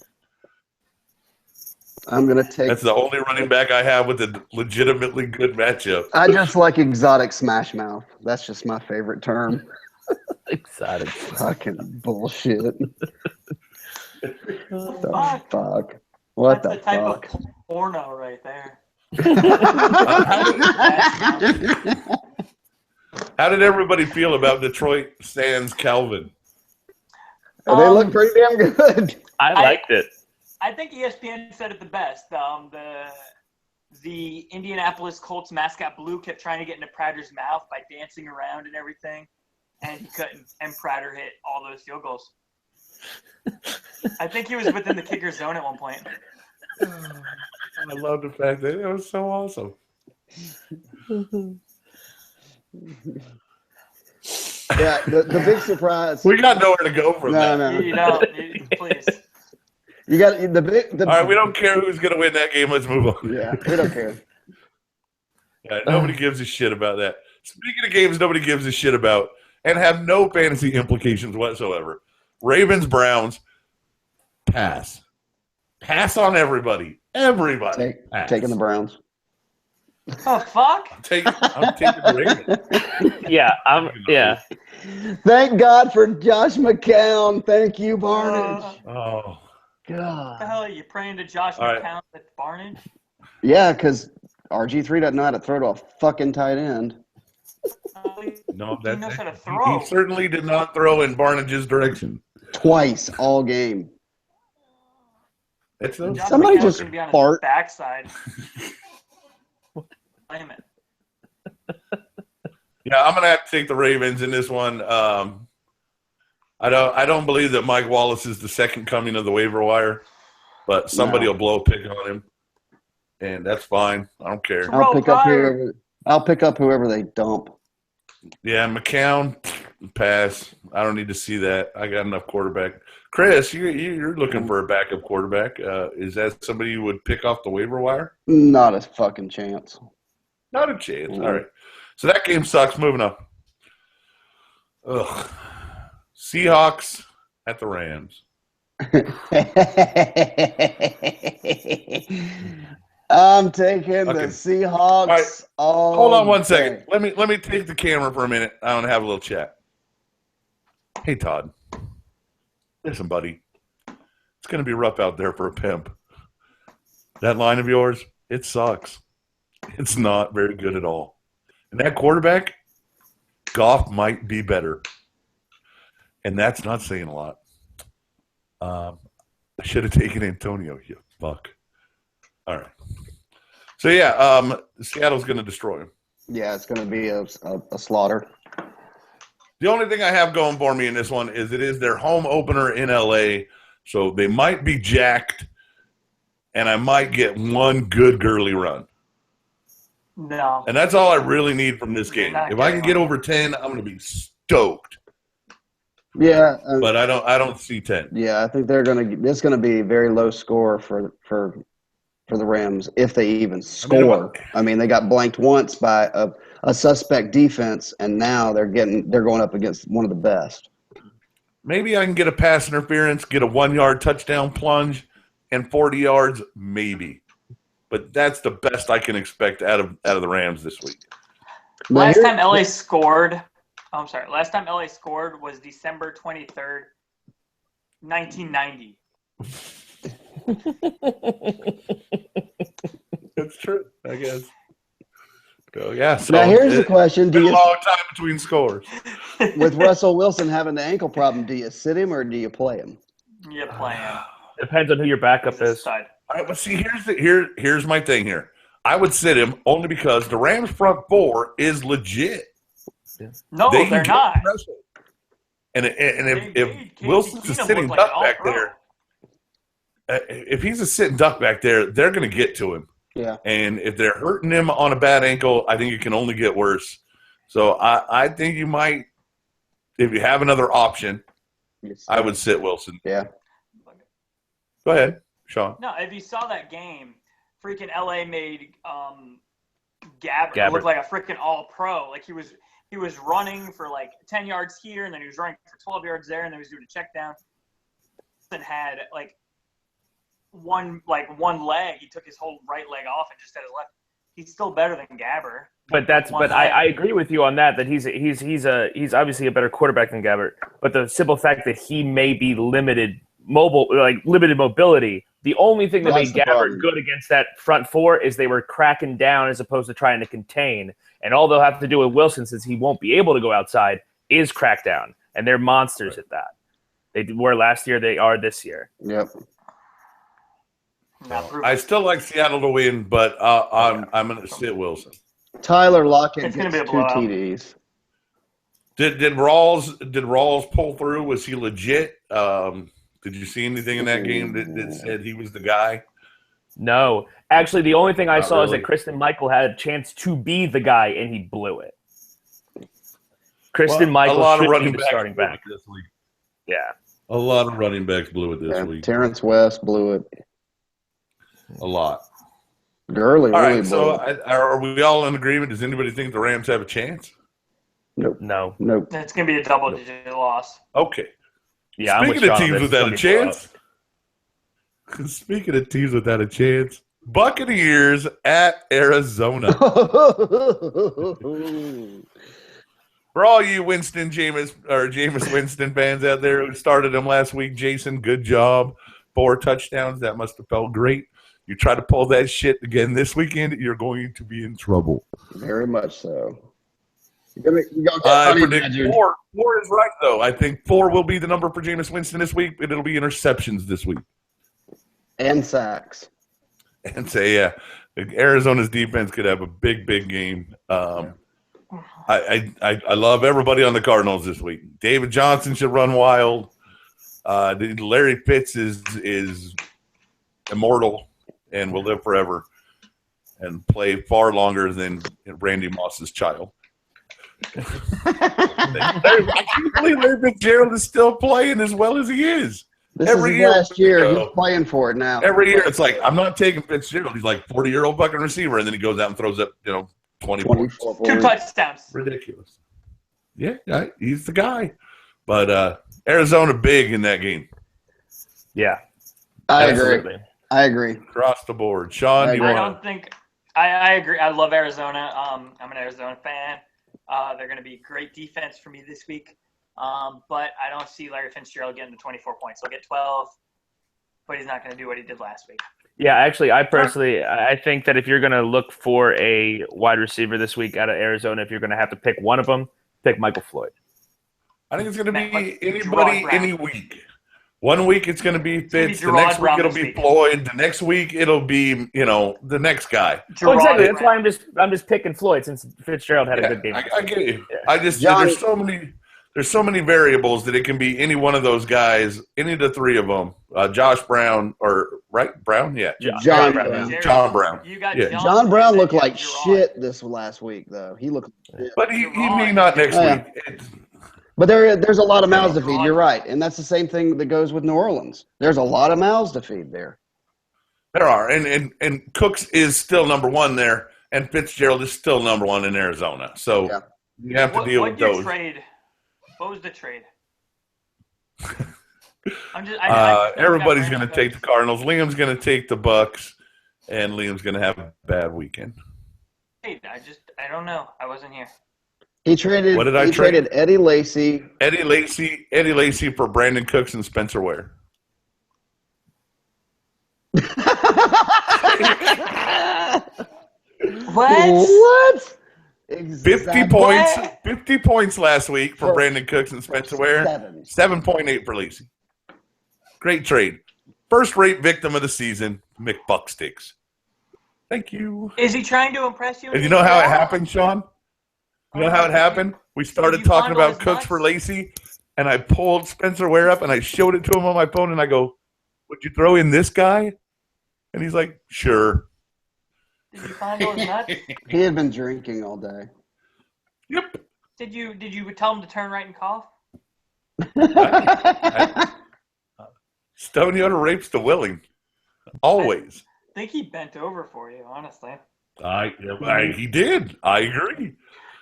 I'm going to take. That's the only running back I have with a legitimately good matchup. I just like exotic smash mouth. That's just my favorite term. Excited. Fucking bullshit. The Fuck. fuck? What That's the the type fuck? of porno right there. How did everybody feel about Detroit Sans Calvin? They look pretty damn good. I liked it. I think ESPN said it the best. The Indianapolis Colts mascot Blue kept trying to get into Prater's mouth by dancing around and everything, and he couldn't. And Prater hit all those field goals. I think he was within the kicker zone at one point. I love the fact that it was so awesome. Yeah, the big surprise. We got nowhere to go from No, that. no. You know, please. You got the big. All right, we don't care who's going to win that game. Let's move on. Yeah, we don't care. Yeah, nobody gives a shit about that. Speaking of games nobody gives a shit about and have no fantasy implications whatsoever. Ravens, Browns, pass. Pass on everybody. Everybody. Pass. Taking the Browns. Oh fuck! I'm taking the Ravens. Yeah, yeah. Thank God for Josh McCown. Thank you, Barnage. Oh. What the God. hell are you praying to Josh All right. McCown at Barnage? Yeah, because RG3 doesn't know how to throw to a fucking tight end. No, He knows how to he throw. certainly did not throw in Barnage's direction. Twice all game. It's those Josh Somebody McCown's just gonna be on his fart. backside. Blame it. Yeah, I'm gonna have to take the Ravens in this one. I don't believe that Mike Wallace is the second coming of the waiver wire, but somebody No. will blow a pick on him, and that's fine. I don't care. I'll pick up fire. whoever. I'll pick up whoever they dump. Yeah, McCown, pass. I don't need to see that. I got enough quarterback. Chris, you're looking for a backup quarterback. Is that somebody you would pick off the waiver wire? Not a fucking chance. Not a chance. All right. So that game sucks. Moving up. Ugh. Seahawks at the Rams. I'm taking the Okay. Seahawks. All right. All Hold on one day. second. Let me take the camera for a minute. I want to have a little chat. Hey Todd. Listen, buddy. It's gonna be rough out there for a pimp. That line of yours, it sucks. It's not very good at all. And that quarterback, Goff might be better. And that's not saying a lot. I should have taken Antonio, you fuck. All right. So, yeah, Seattle's going to destroy him. Yeah, it's going to be a slaughter. The only thing I have going for me in this one is it is their home opener in L.A., so they might be jacked, and I might get one good girly run. No. And that's all I really need from this game. Not If I can getting get one. over 10, I'm going to be stoked. Yeah, But I don't see 10. yeah. I think they're going to. It's going to be very low score for for the Rams if they even score. I mean, they got blanked once by a suspect defense, and now they're going up against one of the best. Maybe I can get a pass interference, get a 1-yard touchdown plunge, and 40 yards, maybe. But that's the best I can expect out of the Rams this week. Last time LA scored was December 23rd, 1990. That's true, I guess. So, yeah. So now here's the question: Do you a long time between scores? With Russell Wilson having the ankle problem, do you sit him or do you play him? You play him. Depends on who your backup is. Side. All right, but see, here's my thing here. I would sit him only because the Rams front four is legit. No, they're not. And if Wilson's a sitting duck back there, if he's a sitting duck back there, they're going to get to him. Yeah. And if they're hurting him on a bad ankle, I think it can only get worse. So I think you might, if you have another option, I would sit Wilson. Yeah. Go ahead, Sean. No, if you saw that game, freaking LA made Gabbert look like a freaking all-pro. Like he was running for like 10 yards here, and then he was running for 12 yards there, and then he was doing a check down. And had like one leg. He took his whole right leg off and just had his left. He's still better than Gabbert. But I agree with you on that. That he's obviously a better quarterback than Gabbert. But the simple fact that he may be limited mobility. The only thing that made Gabbert good against that front four is they were cracking down as opposed to trying to contain. And all they'll have to do with Wilson, since he won't be able to go outside, is crack down. And they're monsters at that. They were last year. They are this year. Yep. I still like Seattle to win, but I'm going to sit Wilson. Tyler Lockett gets two TDs. Did Rawls pull through? Was he legit? Did you see anything in that game that said he was the guy? No. Actually, the only thing I saw is really. that Kristen Michael had a chance to be the guy, and he blew it. Kristen Michael should be the starting back this week. Yeah. A lot of running backs blew it this week. Terrence West blew it. A lot. Gurley All really right, blew so it. are we all in agreement? Does anybody think the Rams have a chance? No. Nope. It's going to be a double-digit loss. Okay. Yeah, Speaking of teams without a chance. Speaking of teams without a chance, Buccaneers at Arizona. For all you Jameis Winston fans out there who started him last week, Jason, good job. 4 touchdowns. That must have felt great. You try to pull that shit again this weekend, you're going to be in trouble. Very much so. I predict 4. 4 is right, though. I think 4 will be the number for Jameis Winston this week, but it'll be interceptions this week. And sacks. And say, yeah, Arizona's defense could have a big, big game. I love everybody on the Cardinals this week. David Johnson should run wild. Larry Pitts is immortal and will live forever and play far longer than Randy Moss's child. I can't believe Larry Fitzgerald is still playing as well as he is. This every is year, last year. He's playing for it now. Every year, it's like, I'm not taking Fitzgerald. He's like 40-year-old fucking receiver, and then he goes out and throws up, 20 points. 2 touchdowns. Ridiculous. Yeah, he's the guy. But Arizona big in that game. Yeah. I Absolutely. agree. Across the board. Sean, I you want I agree. I love Arizona. I'm an Arizona fan. They're going to be great defense for me this week. But I don't see Larry Fitzgerald getting the 24 points. He'll get 12, but he's not going to do what he did last week. Yeah, actually, I think that if you're going to look for a wide receiver this week out of Arizona, if you're going to have to pick one of them, pick Michael Floyd. I think it's going to be anybody any week. One week it's going to be Fitz. The next week it'll be Floyd. The next week it'll be, the next guy. Well, exactly. That's why I'm just picking Floyd since Fitzgerald had a good game. I get you. Yeah. There's so many variables that it can be any one of those guys, any of the 3 of them. Josh Brown Brown? Yeah. John Brown. John Brown. John Brown looked like shit this last week, though. He looked shit. But he may not next week. But there's a lot of mouths to feed. You're right. And that's the same thing that goes with New Orleans. There's a lot of mouths to feed there. There are, and Cooks is still number one there, and Fitzgerald is still number one in Arizona. So Yeah. you have to deal with those. Trade? What was the trade? I Everybody's going to take the Cardinals. Liam's going to take the Bucks, and Liam's going to have a bad weekend. I don't know. I wasn't here. He traded. What did I he trade? traded Eddie Lacy. Eddie Lacy for Brandon Cooks and Spencer Ware. What? 50 points. 50 points last week for Brandon Cooks and Spencer Ware. 7.8 for Lacy. Great trade. First-rate victim of the season, McBucksticks. Thank you. Is he trying to impress you? And you know how it happened, Sean? You know how it happened? We started talking about Cooks for Lacy, and I pulled Spencer Ware up, and I showed it to him on my phone, and I go, would you throw in this guy? And he's like, sure. Did you fondle his nuts? He had been drinking all day. Yep. Did you tell him to turn right and cough? Stone Yoda rapes the willing. Always. I think he bent over for you, honestly. He did. I agree.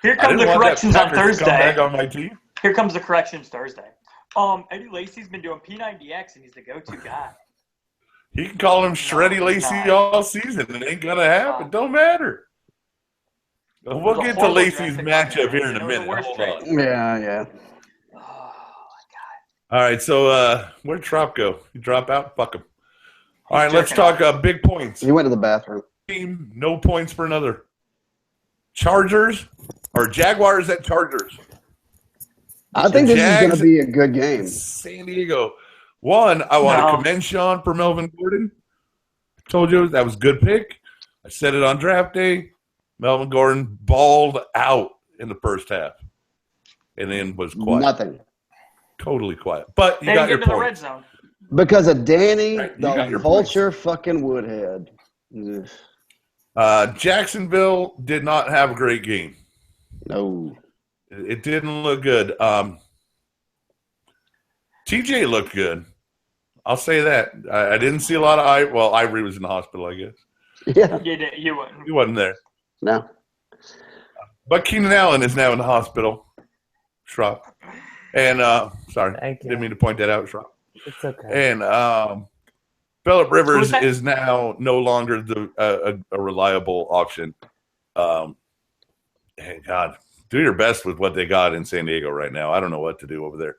Here come the corrections on Packers Thursday. comeback on my team. Here comes the corrections Thursday. Eddie Lacy's been doing P90X, and he's the go-to guy. He can call him Shreddy Lacy all season. It ain't gonna happen. Don't matter. We'll get to Lacy's matchup here in a minute. Hold on. Yeah. Oh, my God. All right, so where'd Trop go? You drop out? Fuck him. All right, let's talk big points. He went to the bathroom. Team, no points for another. Chargers or Jaguars at Chargers? I think this is going to be a good game. San Diego. One, I want to commend Sean for Melvin Gordon. I told you that was a good pick. I said it on draft day. Melvin Gordon balled out in the first half and then was quiet. Nothing. Totally quiet. But you They got didn't your get to the point. red zone. Because of Danny, Right, you got the your vulture fucking Woodhead. Ugh. Jacksonville did not have a great game. No. It didn't look good. TJ looked good. I'll say that. I didn't see a lot of Ivory was in the hospital, I guess. Yeah. You wouldn't. He wasn't there. No. But Keenan Allen is now in the hospital. Schropp. And, sorry, Thank you. didn't mean to point that out, Schropp. It's okay. And Phillip Rivers that? is now no longer a reliable option. And God, do your best with what they got in San Diego right now. I don't know what to do over there.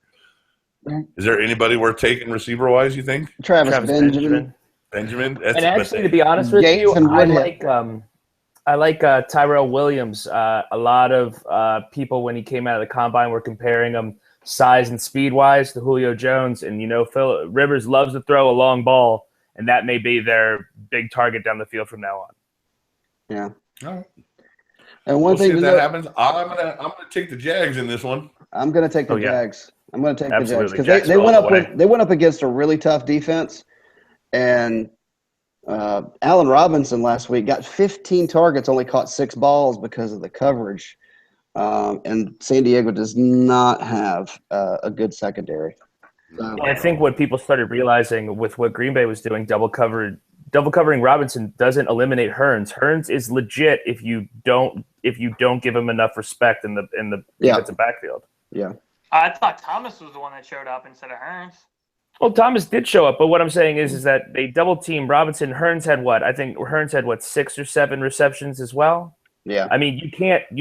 Is there anybody worth taking receiver-wise, you think? Travis Benjamin. Benjamin? And actually, to be honest with Yates you, and I Woodhead. like Tyrell Williams. A lot of people, when he came out of the combine, were comparing him size and speed-wise to Julio Jones. And, Phil Rivers loves to throw a long ball, and that may be their big target down the field from now on. Yeah. All right. And one We'll see thing if to that note, happens. I'm gonna take the Jags in this one. I'm going to take the yeah. Jags. I'm going to take Absolutely. the Jags because they Jags all went the up they went up against a really tough defense, and Allen Robinson last week got 15 targets, only caught 6 balls because of the coverage, and San Diego does not have a good secondary. So, I think what people started realizing with what Green Bay was doing, double covering Robinson doesn't eliminate Hearns. Hearns is legit if you don't give him enough respect in the defensive backfield. yeah. I thought Thomas was the one that showed up instead of Hearns. Well, Thomas did show up, but what I'm saying is that they double teamed Robinson. Hearns had what? I think Hearns had 6 or 7 receptions as well. Yeah. I mean, you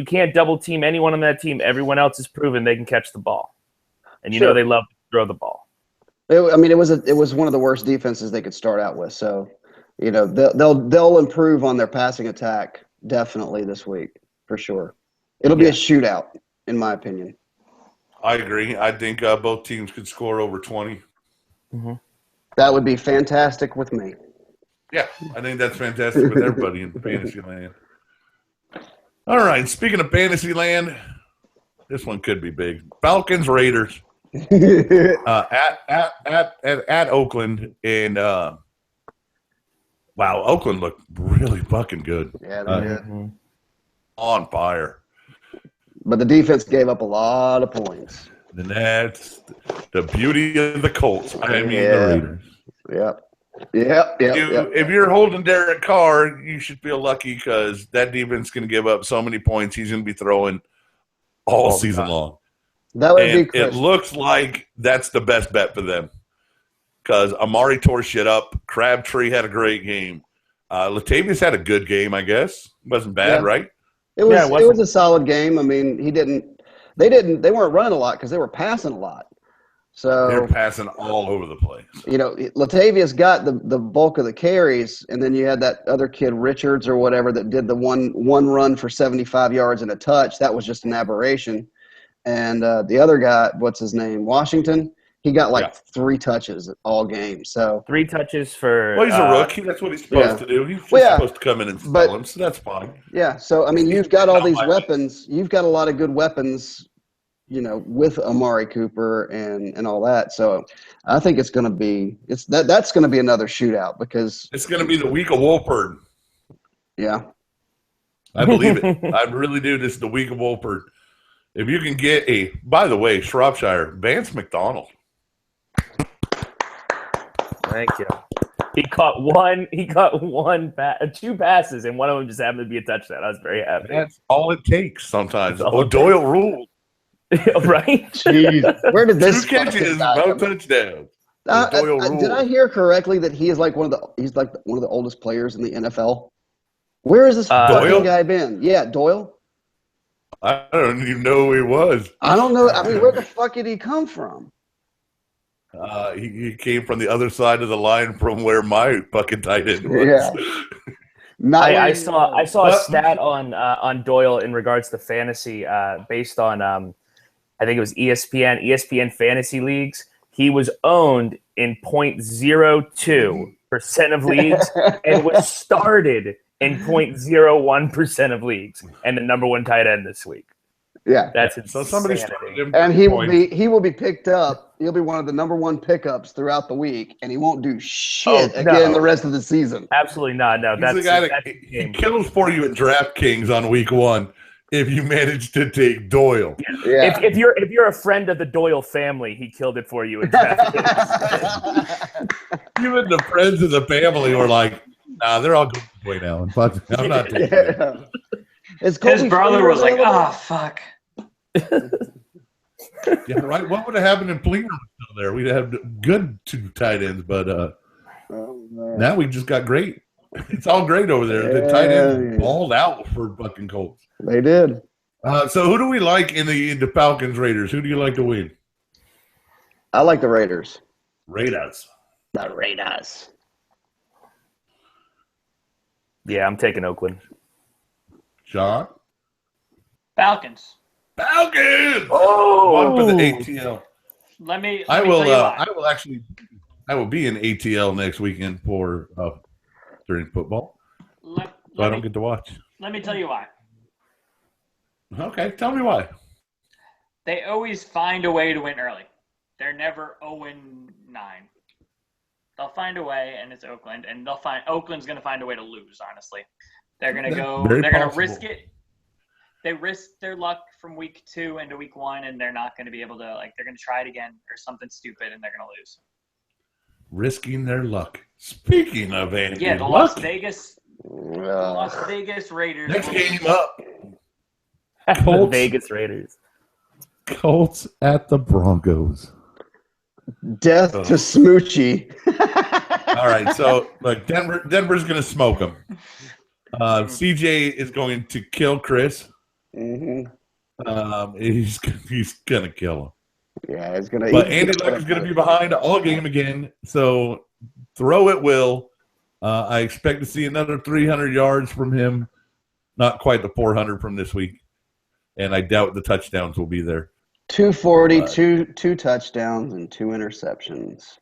can't double team anyone on that team. Everyone else has proven they can catch the ball, and Sure. they love to throw the ball. It was one of the worst defenses they could start out with. So, they'll improve on their passing attack definitely this week for sure. It'll be a shootout, in my opinion. I agree. I think both teams could score over 20. Mm-hmm. That would be fantastic with me. Yeah, I think that's fantastic with everybody in fantasy land. All right, speaking of fantasy land, this one could be big. Falcons Raiders at Oakland, and wow, Oakland looked really fucking good. Yeah, they did. Mm-hmm. On fire. But the defense gave up a lot of points. And that's the beauty of the Colts. I mean, Yeah. the Raiders. Yep. Yep. If you're holding Derek Carr, you should feel lucky because that defense can give up so many points. He's going to be throwing all season long. That would be And it looks like that's the best bet for them because Amari tore shit up. Crabtree had a great game. Latavius had a good game, I guess. Wasn't bad, right? It was a solid game. I mean, they weren't running a lot because they were passing a lot. So they're passing all over the place. Latavius got the bulk of the carries, and then you had that other kid, Richards or whatever, that did the one run for 75 yards and a touch. That was just an aberration. And the other guy, what's his name, Washington, he got 3 touches all game. So 3 touches for. Well, he's a rookie. That's what he's supposed to do. He's just supposed to come in and spell him, so that's fine. Yeah. So I mean, you've got all these weapons. You've got a lot of good weapons. With Amari Cooper and all that. So I think it's going to be that's going to be another shootout because it's going to be the week of Wolford. Yeah. I believe it. I really do. This is the week of Wolford. If you can get by the way, Shropshire, Vance McDonald. Thank you. He caught 2 passes, and one of them just happened to be a touchdown. I was very happy. That's all it takes sometimes. Doyle rule. Right? Jeez. Where did this 2 catches, no touchdowns. Did I hear correctly that he is like one of the oldest players in the NFL? Where has this fucking guy been? Yeah, Doyle. I don't even know who he was. I don't know. I mean, where the fuck did he come from? He came from the other side of the line from where my fucking tight end was. Yeah. I saw a stat on Doyle in regards to fantasy based on I think it was ESPN fantasy leagues. He was owned in 0.02% of leagues and was started in 0.01% of leagues and the number 1 tight end this week. Yeah. That's so somebody started him. And he will be picked up. He'll be one of the number 1 pickups throughout the week, and he won't do shit again the rest of the season. Absolutely not. No, He's the guy that he kills for you at DraftKings on week 1 if you manage to take Doyle. Yeah. If you're a friend of the Doyle family, he killed it for you at DraftKings. Even the friends of the family were like, nah, they're all going away now. I'm not taking it. His brother was like, oh, fuck. Yeah, right. What would have happened if Pleener was still there? We'd have good 2 tight ends, but now we just got great. It's all great over there. The tight ends balled out for fucking Colts. They did. So who do we like in the Falcons Raiders? Who do you like to win? I like the Raiders. Raiders. The Raiders. Yeah, I'm taking Oakland. John? Falcons. Oh, one for the ATL. I will be in ATL next weekend for during football. I don't get to watch. Let me tell you why. Okay, tell me why. They always find a way to win early. They're never 0-9. They'll find a way, and it's Oakland, and Oakland's going to find a way to lose. Honestly, they're going to go. They're going to risk it. They risk their luck from week 2 into week 1, and they're not going to be able to. They're going to try it again or something stupid, and they're going to lose. Risking their luck. Speaking of Andy, the Las Vegas Raiders. Next game up. Colts, Vegas Raiders. Colts at the Broncos. Death to Smoochie. All right, so look, Denver's going to smoke them. CJ is going to kill Chris. Mm-hmm. He's going to kill him. Yeah, he's going to. But Andy Luck is going to be behind all game again, so throw at will. I expect to see another 300 yards from him. Not quite the 400 from this week. And I doubt the touchdowns will be there. 240, two touchdowns, and 2 interceptions.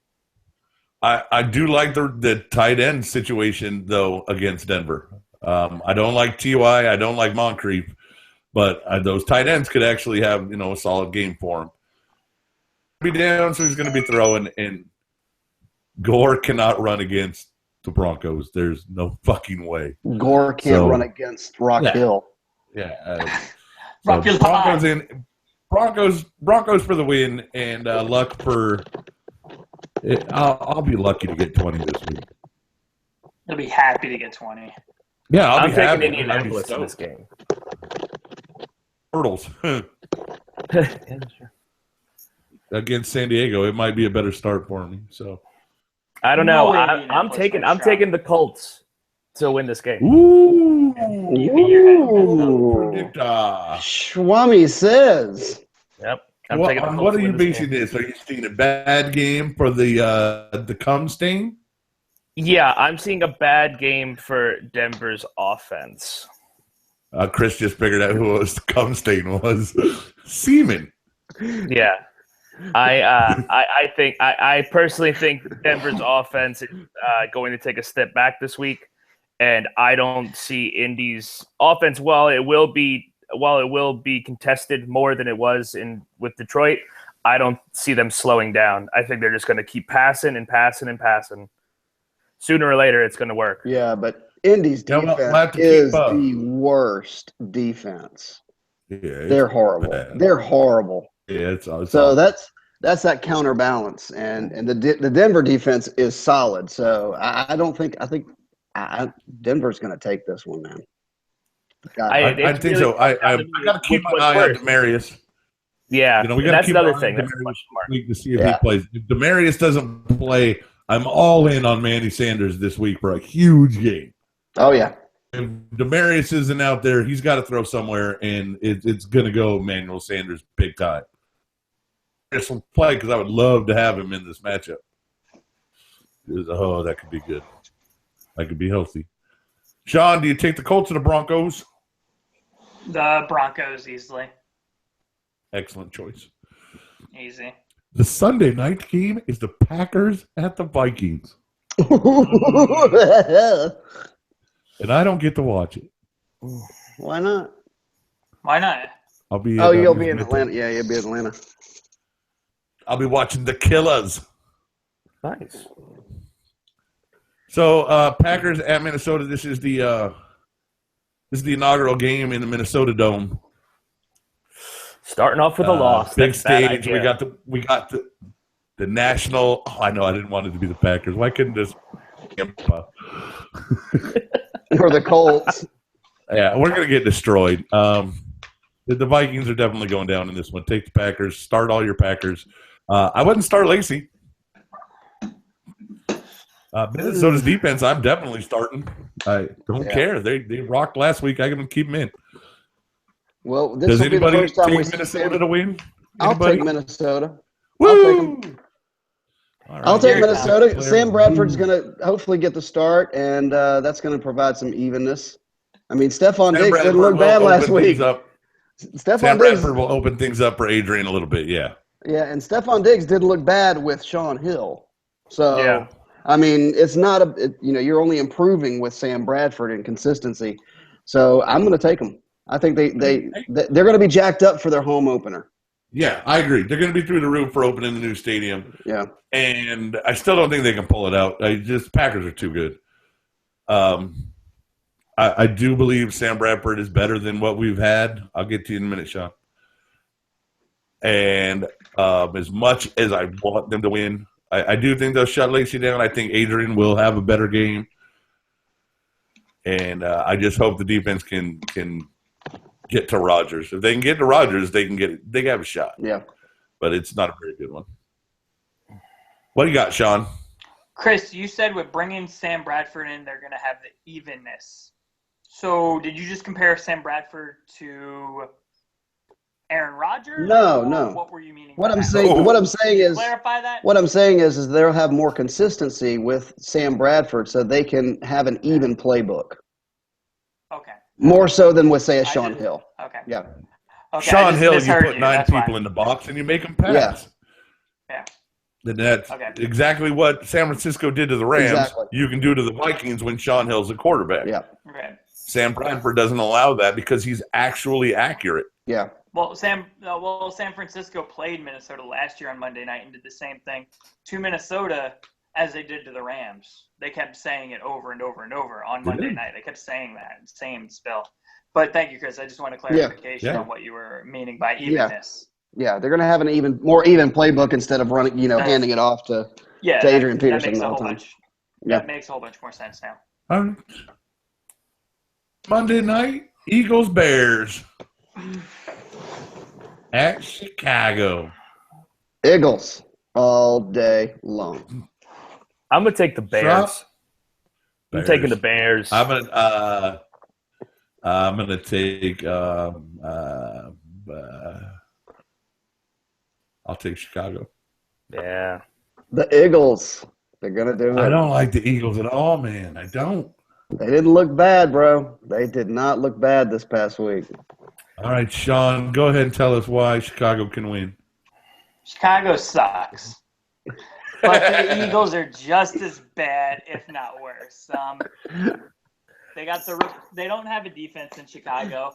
I do like the tight end situation, though, against Denver. I don't like T.Y. I don't like Moncrief. But those tight ends could actually have, a solid game for him. Be down, so he's going to be throwing. And Gore cannot run against the Broncos. There's no fucking way. Gore can't run against Rock Hill. Yeah. Broncos Broncos for the win, and Luck for I'll be lucky to get 20 this week. He'll be happy to get 20. Yeah, I'll I'm be taking happy. Indianapolis in this game. Turtles against San Diego. It might be a better start for me. So I don't No know. way I'm Indianapolis taking wins I'm taking the Colts to win this game. ooh, Ooh. predictor. Schwammy says. Yep. I'm Well, taking the on Colts what to are you win this basing game. this? Are you seeing a bad game for the cum stain? Yeah, I'm seeing a bad game for Denver's offense. Chris just figured out who the cum stain was. Seaman. Yeah. I personally think Denver's offense is going to take a step back this week, and I don't see Indy's offense. While it will be contested more than it was with Detroit, I don't see them slowing down. I think they're just going to keep passing and passing and passing. Sooner or later, it's going to work. Yeah, but Indy's Yeah, defense we'll have to is keep up. the worst defense. Yeah, it's They're horrible. bad. They're horrible. Yeah, it's So awful. that's that counterbalance, and the Denver defense is solid. So I think Denver's going to take this one, man. God, I It's think really so. I down to me got to keep which my one's eye on worse. Demarius. Yeah, You know, we and got to that's keep another our thing. eye on That's a Demarius question mark. this week to see if Yeah. he plays. If Demarius doesn't play, I'm all in on Manny Sanders this week for a huge game. oh yeah, If Demarius isn't out there, he's got to throw somewhere, and it's going to go Emmanuel Sanders big time. This will play because I would love to have him in this matchup. Oh, that could be good. That could be healthy. Sean, do you take the Colts or the Broncos? The Broncos easily. Excellent choice. Easy. The Sunday night game is the Packers at the Vikings, and I don't get to watch it. why not? Why not? I'll be. Oh, you'll be in Atlanta. Yeah, you'll be in Atlanta. I'll be watching the Killers. Nice. So Packers at Minnesota. This is the inaugural game in the Minnesota Dome. Starting off with a loss. Big That's a bad stage. idea. We got the national. Oh, I know. I didn't want it to be the Packers. Why couldn't this? Or the Colts. Yeah, we're gonna get destroyed. The Vikings are definitely going down in this one. Take the Packers. Start all your Packers. I wouldn't start Lacey. Minnesota's defense, I'm definitely starting. I don't care. They rocked last week. I'm going to keep them in. Well, this Does will be the anybody first time we take Minnesota to win? I'll Anybody? take Minnesota. Woo! I'll take them. All right. I'll take Here, Minnesota. Player. Sam Bradford's going to hopefully get the start, and that's going to provide some evenness. I mean, Stephon Sam Diggs Bradford didn't look will bad open last things week. up. Stephon Sam Diggs, Bradford will open things up for Adrian a little bit. Yeah. yeah, and Stephon Diggs didn't look bad with Sean Hill. So, Yeah. I mean, it's not you're only improving with Sam Bradford in consistency. So I'm going to take them. I think they're going to be jacked up for their home opener. Yeah, I agree. They're going to be through the roof for opening the new stadium. Yeah. And I still don't think they can pull it out. Packers are too good. I do believe Sam Bradford is better than what we've had. I'll get to you in a minute, Sean. And as much as I want them to win, I do think they'll shut Lacey down. I think Adrian will have a better game. And I just hope the defense can get to Rodgers. If they can get to Rodgers, they can have a shot. Yeah. But it's not a very good one. What do you got, Sean? Chris, you said with bringing Sam Bradford in, they're going to have the evenness. So did you just compare Sam Bradford to Aaron Rodgers? No, or no. What were you meaning? What by I'm that? saying, what I'm saying is, Clarify that. what I'm saying is they'll have more consistency with Sam Bradford, so they can have an even playbook Okay. more so than with say a I Sean did- Hill. Okay. Yeah. Okay. Sean I just Hill, you misheard put 9 That's people why. in the box and you make them pass. Yeah. And that's Okay. exactly what San Francisco did to the Rams. Exactly. You can do to the Vikings when Sean Hill's a quarterback. Yeah. Okay. Sam Bradford doesn't allow that because he's actually accurate. Yeah. Well, San Francisco played Minnesota last year on Monday night and did the same thing to Minnesota as they did to the Rams. They kept saying it over and over and over on Monday night. They kept saying that same spell. But thank you, Chris. I just want a clarification Yeah. on what you were meaning by evenness. Yeah. They're going to have an more even playbook instead of running, handing it off to Yeah, to Adrian that Peterson makes the a whole whole time. bunch. Yeah. That makes a whole bunch more sense now. All right. Monday night, Eagles Bears at Chicago. Eagles all day long. I'm gonna take the Bears. I'm taking the Bears. I'm gonna take I'll take Chicago. Yeah. The Eagles. They're gonna do it. I don't like the Eagles at all, man. I don't. They didn't look bad, bro. They did not look bad this past week. All right, Sean, go ahead and tell us why Chicago can win. Chicago sucks. But the Eagles are just as bad, if not worse. They don't have a defense in Chicago.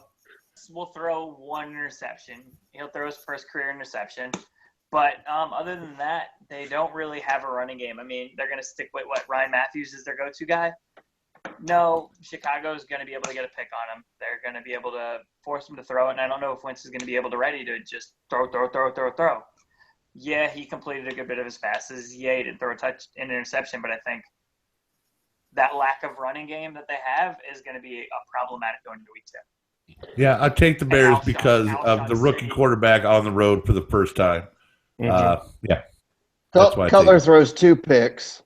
Will throw one interception. He'll throw his first career interception. But other than that, they don't really have a running game. I mean, they're going to stick with what Ryan Matthews is their go-to guy. No, Chicago's going to be able to get a pick on him. They're going to be able to force him to throw it, and I don't know if Wentz is going to be able to ready to just throw. Yeah, he completed a good bit of his passes. Yeah, he didn't throw an interception, but I think that lack of running game that they have is going to be a problematic going into week 2. Yeah, I take the Bears Alshon- because of Alshon the rookie City. quarterback on the road for the first time. Mhm. Yeah, That's why I Cutler take it. throws 2 picks.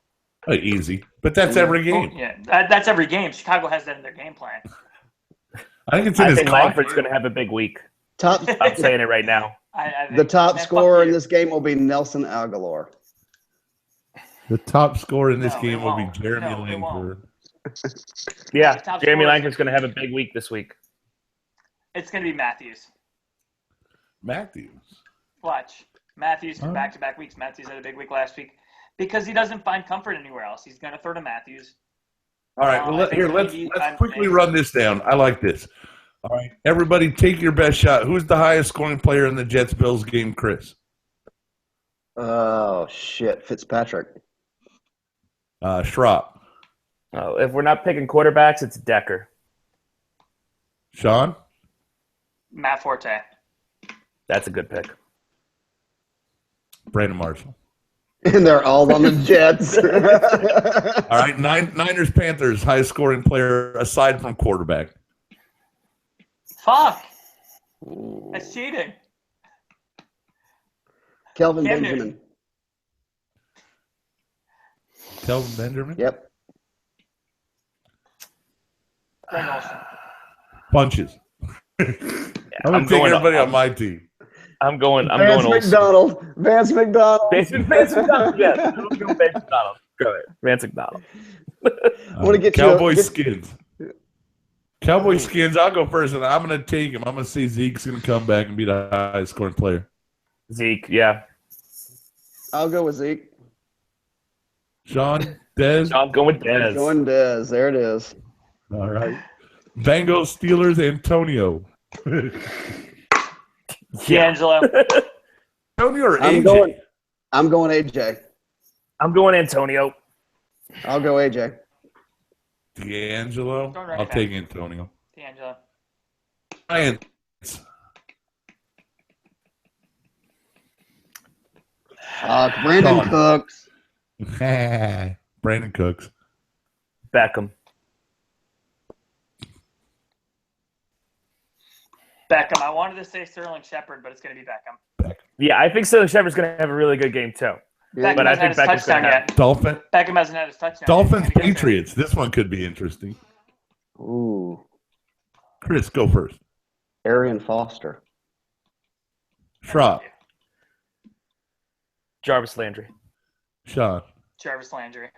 Easy. But that's every game. Yeah, that's every game. Chicago has that in their game plan. I think it's in I his think contract. Langford's gonna have a big week. Top I'm saying it right now. I think, the top man, fuck scorer in you. this game will be Nelson Aguilar. The top scorer in this No, game it will be won't. Jeremy No, it won't. Langford. Yeah, Top Jeremy scorers. Langford's gonna have a big week this week. It's going to be Matthews. Matthews. Watch. Matthews for All right. back-to-back weeks. Matthews had a big week last week because he doesn't find comfort anywhere else. He's going to throw to Matthews. All right, well, I think let's maybe quickly run this down. I like this. All right, everybody take your best shot. Who's the highest scoring player in the Jets-Bills game, Chris? Oh, shit. Fitzpatrick. Schropp. Oh, if we're not picking quarterbacks, it's Decker. Sean? Matt Forte. That's a good pick. Brandon Marshall. And they're all on the Jets. All right, Niners, Panthers, highest scoring player aside from quarterback. Fuck. That's cheating. Kelvin Cam Benjamin. Kelvin Benjamin? Yep. Greg Olson. Bunches. I'm going to take everybody on my team. I'm going Vance Olsen. McDonald. Vance McDonald. Vance McDonald. Yes, I'm going Vance McDonald. Go ahead. Vance McDonald. Wanna get you Cowboy get- Skins. Cowboy Skins, I'll go first, and I'm going to take him. I'm going to say Zeke's going to come back and be the highest scoring player. Zeke, yeah. I'll go with Zeke. Sean, Dez. I'm going with Dez. Going Dez. There it is. All right. Bengals, Steelers, Antonio. D'Angelo. Antonio or I'm AJ? going AJ. I'm going Antonio. I'll go AJ. D'Angelo. Don't run I'll it take Antonio. D'Angelo. Giants. Brandon Sean. Cooks. Brandon Cooks. Beckham. Beckham. I wanted to say Sterling Shepard, but it's going to be Beckham. Yeah, I think Sterling Shepard's going to have a really good game, too. Yeah, Beckham But I hasn't think had his Beckham's gonna touchdown have- yet. Dolphin. Beckham hasn't had his touchdown. Dolphins, He's gonna get there. Patriots. This one could be interesting. Ooh. Chris, go first. Arian Foster. Schropp. Jarvis Landry. Sean. Jarvis Landry.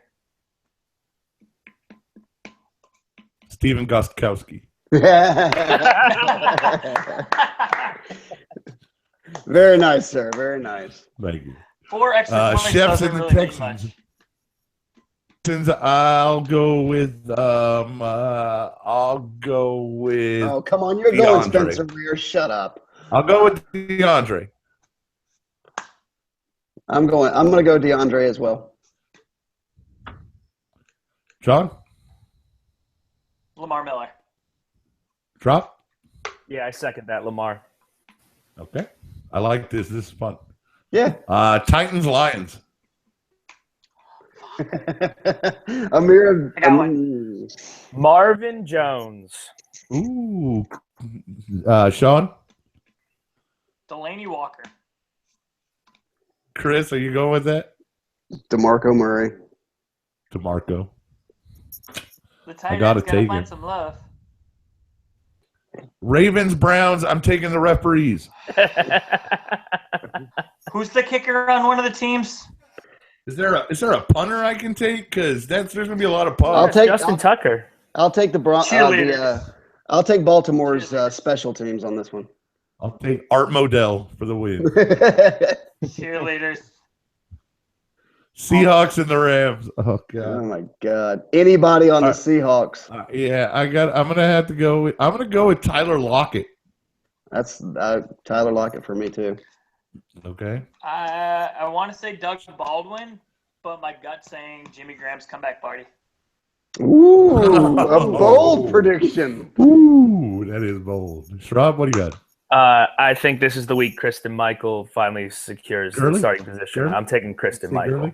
Steven Gostkowski. Very nice, sir. Very nice. Thank you. 4 extra points Chefs doesn't and the really mean Texans. much. Since I'll go with Oh, come on. You're going DeAndre. Spencer Rear. Shut up. DeAndre. I'm going to go DeAndre as well. Sean. Lamar Miller. Drop. Yeah, I second that, Lamar. Okay. I like this. This is fun. Yeah. Titans, Lions. Amir. I got one. Marvin Jones. Ooh. Sean? Delaney Walker. Chris, are you going with that? DeMarco Murray. DeMarco. The tight gotta end's gotta take find him. some love. Ravens, Browns, I'm taking the referees. Who's the kicker on one of the teams? Is there a punter I can take? Because there's going to be a lot of I'll punts. take- Justin Tucker. I'll take Cheerleaders. I'll take Baltimore's Cheerleaders. special teams on this one. I'll take Art Modell for the win. Cheerleaders. Seahawks and the Rams. Oh Oh God. my God! Anybody on the Seahawks? Yeah, I'm gonna have to go. I'm gonna go with Tyler Lockett. That's Tyler Lockett for me too. Okay. I want to say Doug Baldwin, but my gut's saying Jimmy Graham's comeback party. Ooh, a bold prediction. Ooh, that is bold. Schraub, what do you got? I think this is the week Kristen Michael finally secures Gurley? the starting position. Gurley? I'm taking Kristen See Michael. Gurley?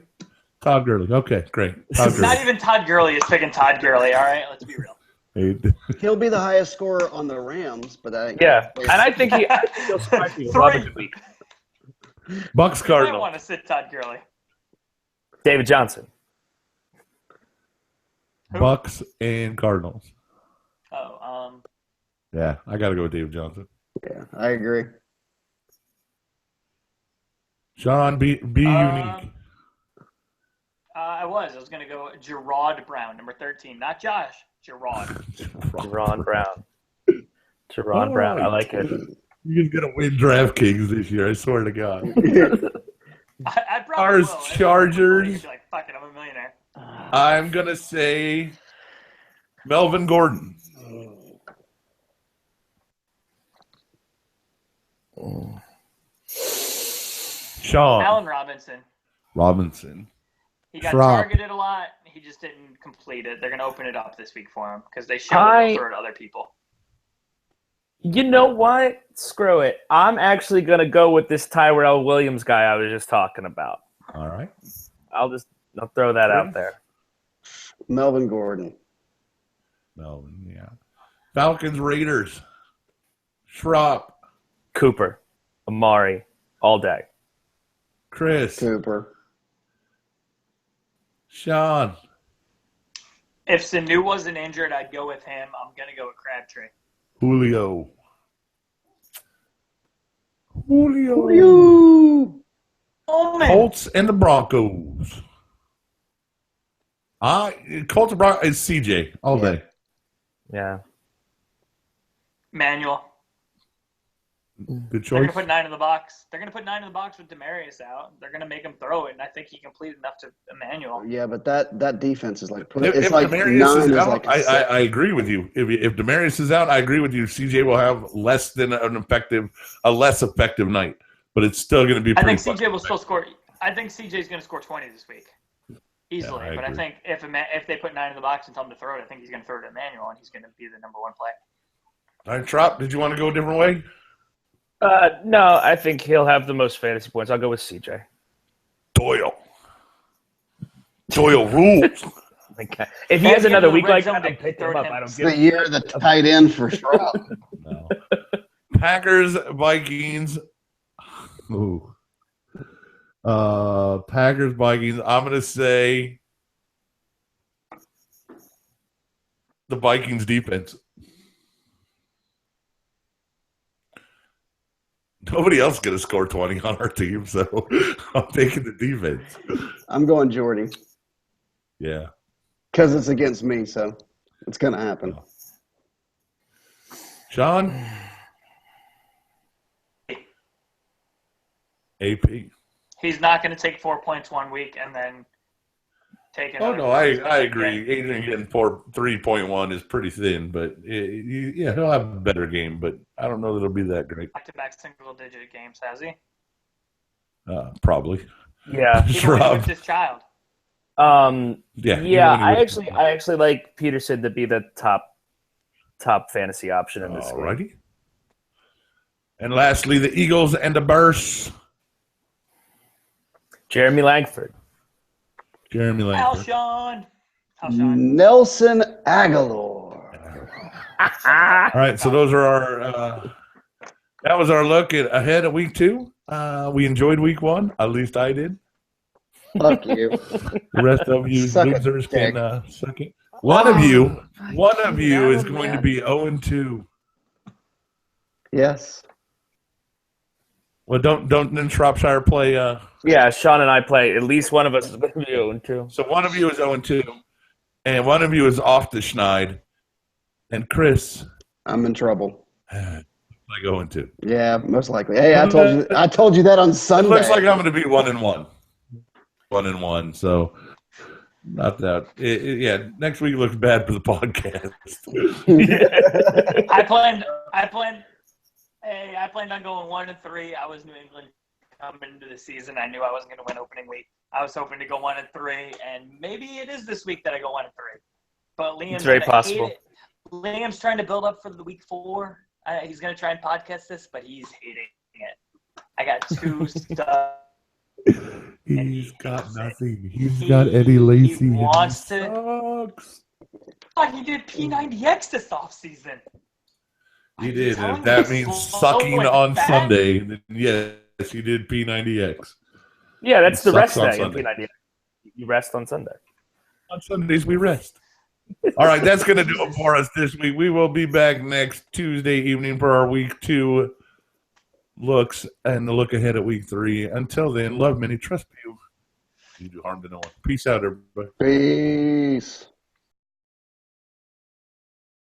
Todd Gurley. Okay, great. Todd Not Gurley. even Todd Gurley is picking Todd Gurley. All right, let's be real. Hey, He'll be the highest scorer on the Rams, but that ain't Yeah, and I think he'll surprise me. He'll have a good week. Bucks I Cardinals. want to sit Todd Gurley. David Johnson. Who? Bucks and Cardinals. Oh, Yeah, I got to go with David Johnson. Yeah, I agree. Sean, be unique. I was going to go Gerard Brown, number 13. Not Josh, Gerard. Jerron Brown. Jerron Brown. I like it. You're gonna win DraftKings this year. I swear to God. I probably Ours will. Chargers. You're like, fuck it, I'm a millionaire. I'm gonna say Melvin Gordon. Sean Allen Robinson. Robinson. He got Schraub. targeted a lot. He just didn't complete it. They're going to open it up this week for him because they showed I- it they'll throw it to other people. You know what? Screw it. I'm actually going to go with this Tyrell Williams guy I was just talking about. All right. I'll throw that out there. Melvin Gordon. Melvin, yeah. Falcons Raiders. Schraub. Cooper. Amari. All day. Chris. Cooper. Sean. If Sanu wasn't injured, I'd go with him. I'm going to go with Crabtree. Julio. Oh, man. Colts and the Broncos. Colts and Broncos is CJ all day. Yeah. Manuel. Good They're choice. going to put 9 in the box. They're going to put 9 in the box with Demarius out. They're going to make him throw it, and I think he completed enough to Emmanuel. Yeah, but that defense is like If like Demarius 9 is is out, like I agree with you. If Demarius is out, I agree with you. CJ will have less than a less effective night, but it's still going to be. I Pretty think CJ will still score. I think CJ's going to score 20 this week. Easily. Yeah, I but I agree. think if they put 9 in the box and tell him to throw it, I think he's going to throw it to Emmanuel, and he's going to be the number 1 play. All right, Trop, did you want to go a different way? No, I think he'll have the most fantasy points. I'll go with CJ. Doyle rules. Okay. If he Hey, has get another to the week red like zone, that, they I'll pick throw him it up. in. I don't it's give the a year of the tight end for Schraub. No. Packers, Vikings. Ooh. Packers, Vikings. I'm going to say the Vikings defense. Nobody else is going to score 20 on our team, so I'm taking the defense. I'm going Jordy Yeah. because it's against me, so it's gonna happen. Sean? AP. He's not going to take 4 points 1 week and then take Oh, another. no, I agree. Adrian getting 3.1 is pretty thin, but he'll have a better game, but I don't know that it'll be that great. Back-to-back single-digit games, has he? Probably. Yeah. Even when he's with his child. Yeah. Yeah, I actually like Peterson to be the top fantasy option in this game. Alrighty. And lastly, the Eagles and the Bears. Jeremy Langford. Jeremy Langford. Alshon. Nelson Aguilar. All right, so those are our. That was our look ahead of week 2. We enjoyed week 1. At least I did. Fuck you. The rest of you Suck a losers dick. can suck it. One of you is going to be 0-2. Yes. Well, don't Shropshire play. Yeah, Sean and I play. At least one of us is going to be 0-2. So one of you is 0-2, and one of you is off the schneid, and Chris I'm in trouble. like 0-2. Yeah, most likely. Hey, I told you that on It Sunday. looks like I'm going to be 1-1. 1-1. So not that. Yeah, next week looks bad for the podcast. I planned on going 1-3. I was New England coming into the season. I knew I wasn't going to win opening week. I was hoping to go 1-3, and maybe it is this week that I go 1-3. But Liam's It's very gonna possible. hate it. Liam's trying to build up for the week 4. He's going to try and podcast this, but he's hating it. I got 2 stuff. He's got nothing. He's got Eddie Lacy. He wants to. Sucks. Oh, he did P90X this offseason. He I'm did. telling If that you, means slow sucking and on fast. Sunday, then yes, he did P90X. Yeah, that's the Sucks rest on day. Sunday. P90. You rest on Sunday. On Sundays, we rest. All right, that's going to do it for us this week. We will be back next Tuesday evening for our week 2 looks and the look ahead at week 3. Until then, love many, trust you. You do harm to no one. Peace out, everybody. Peace.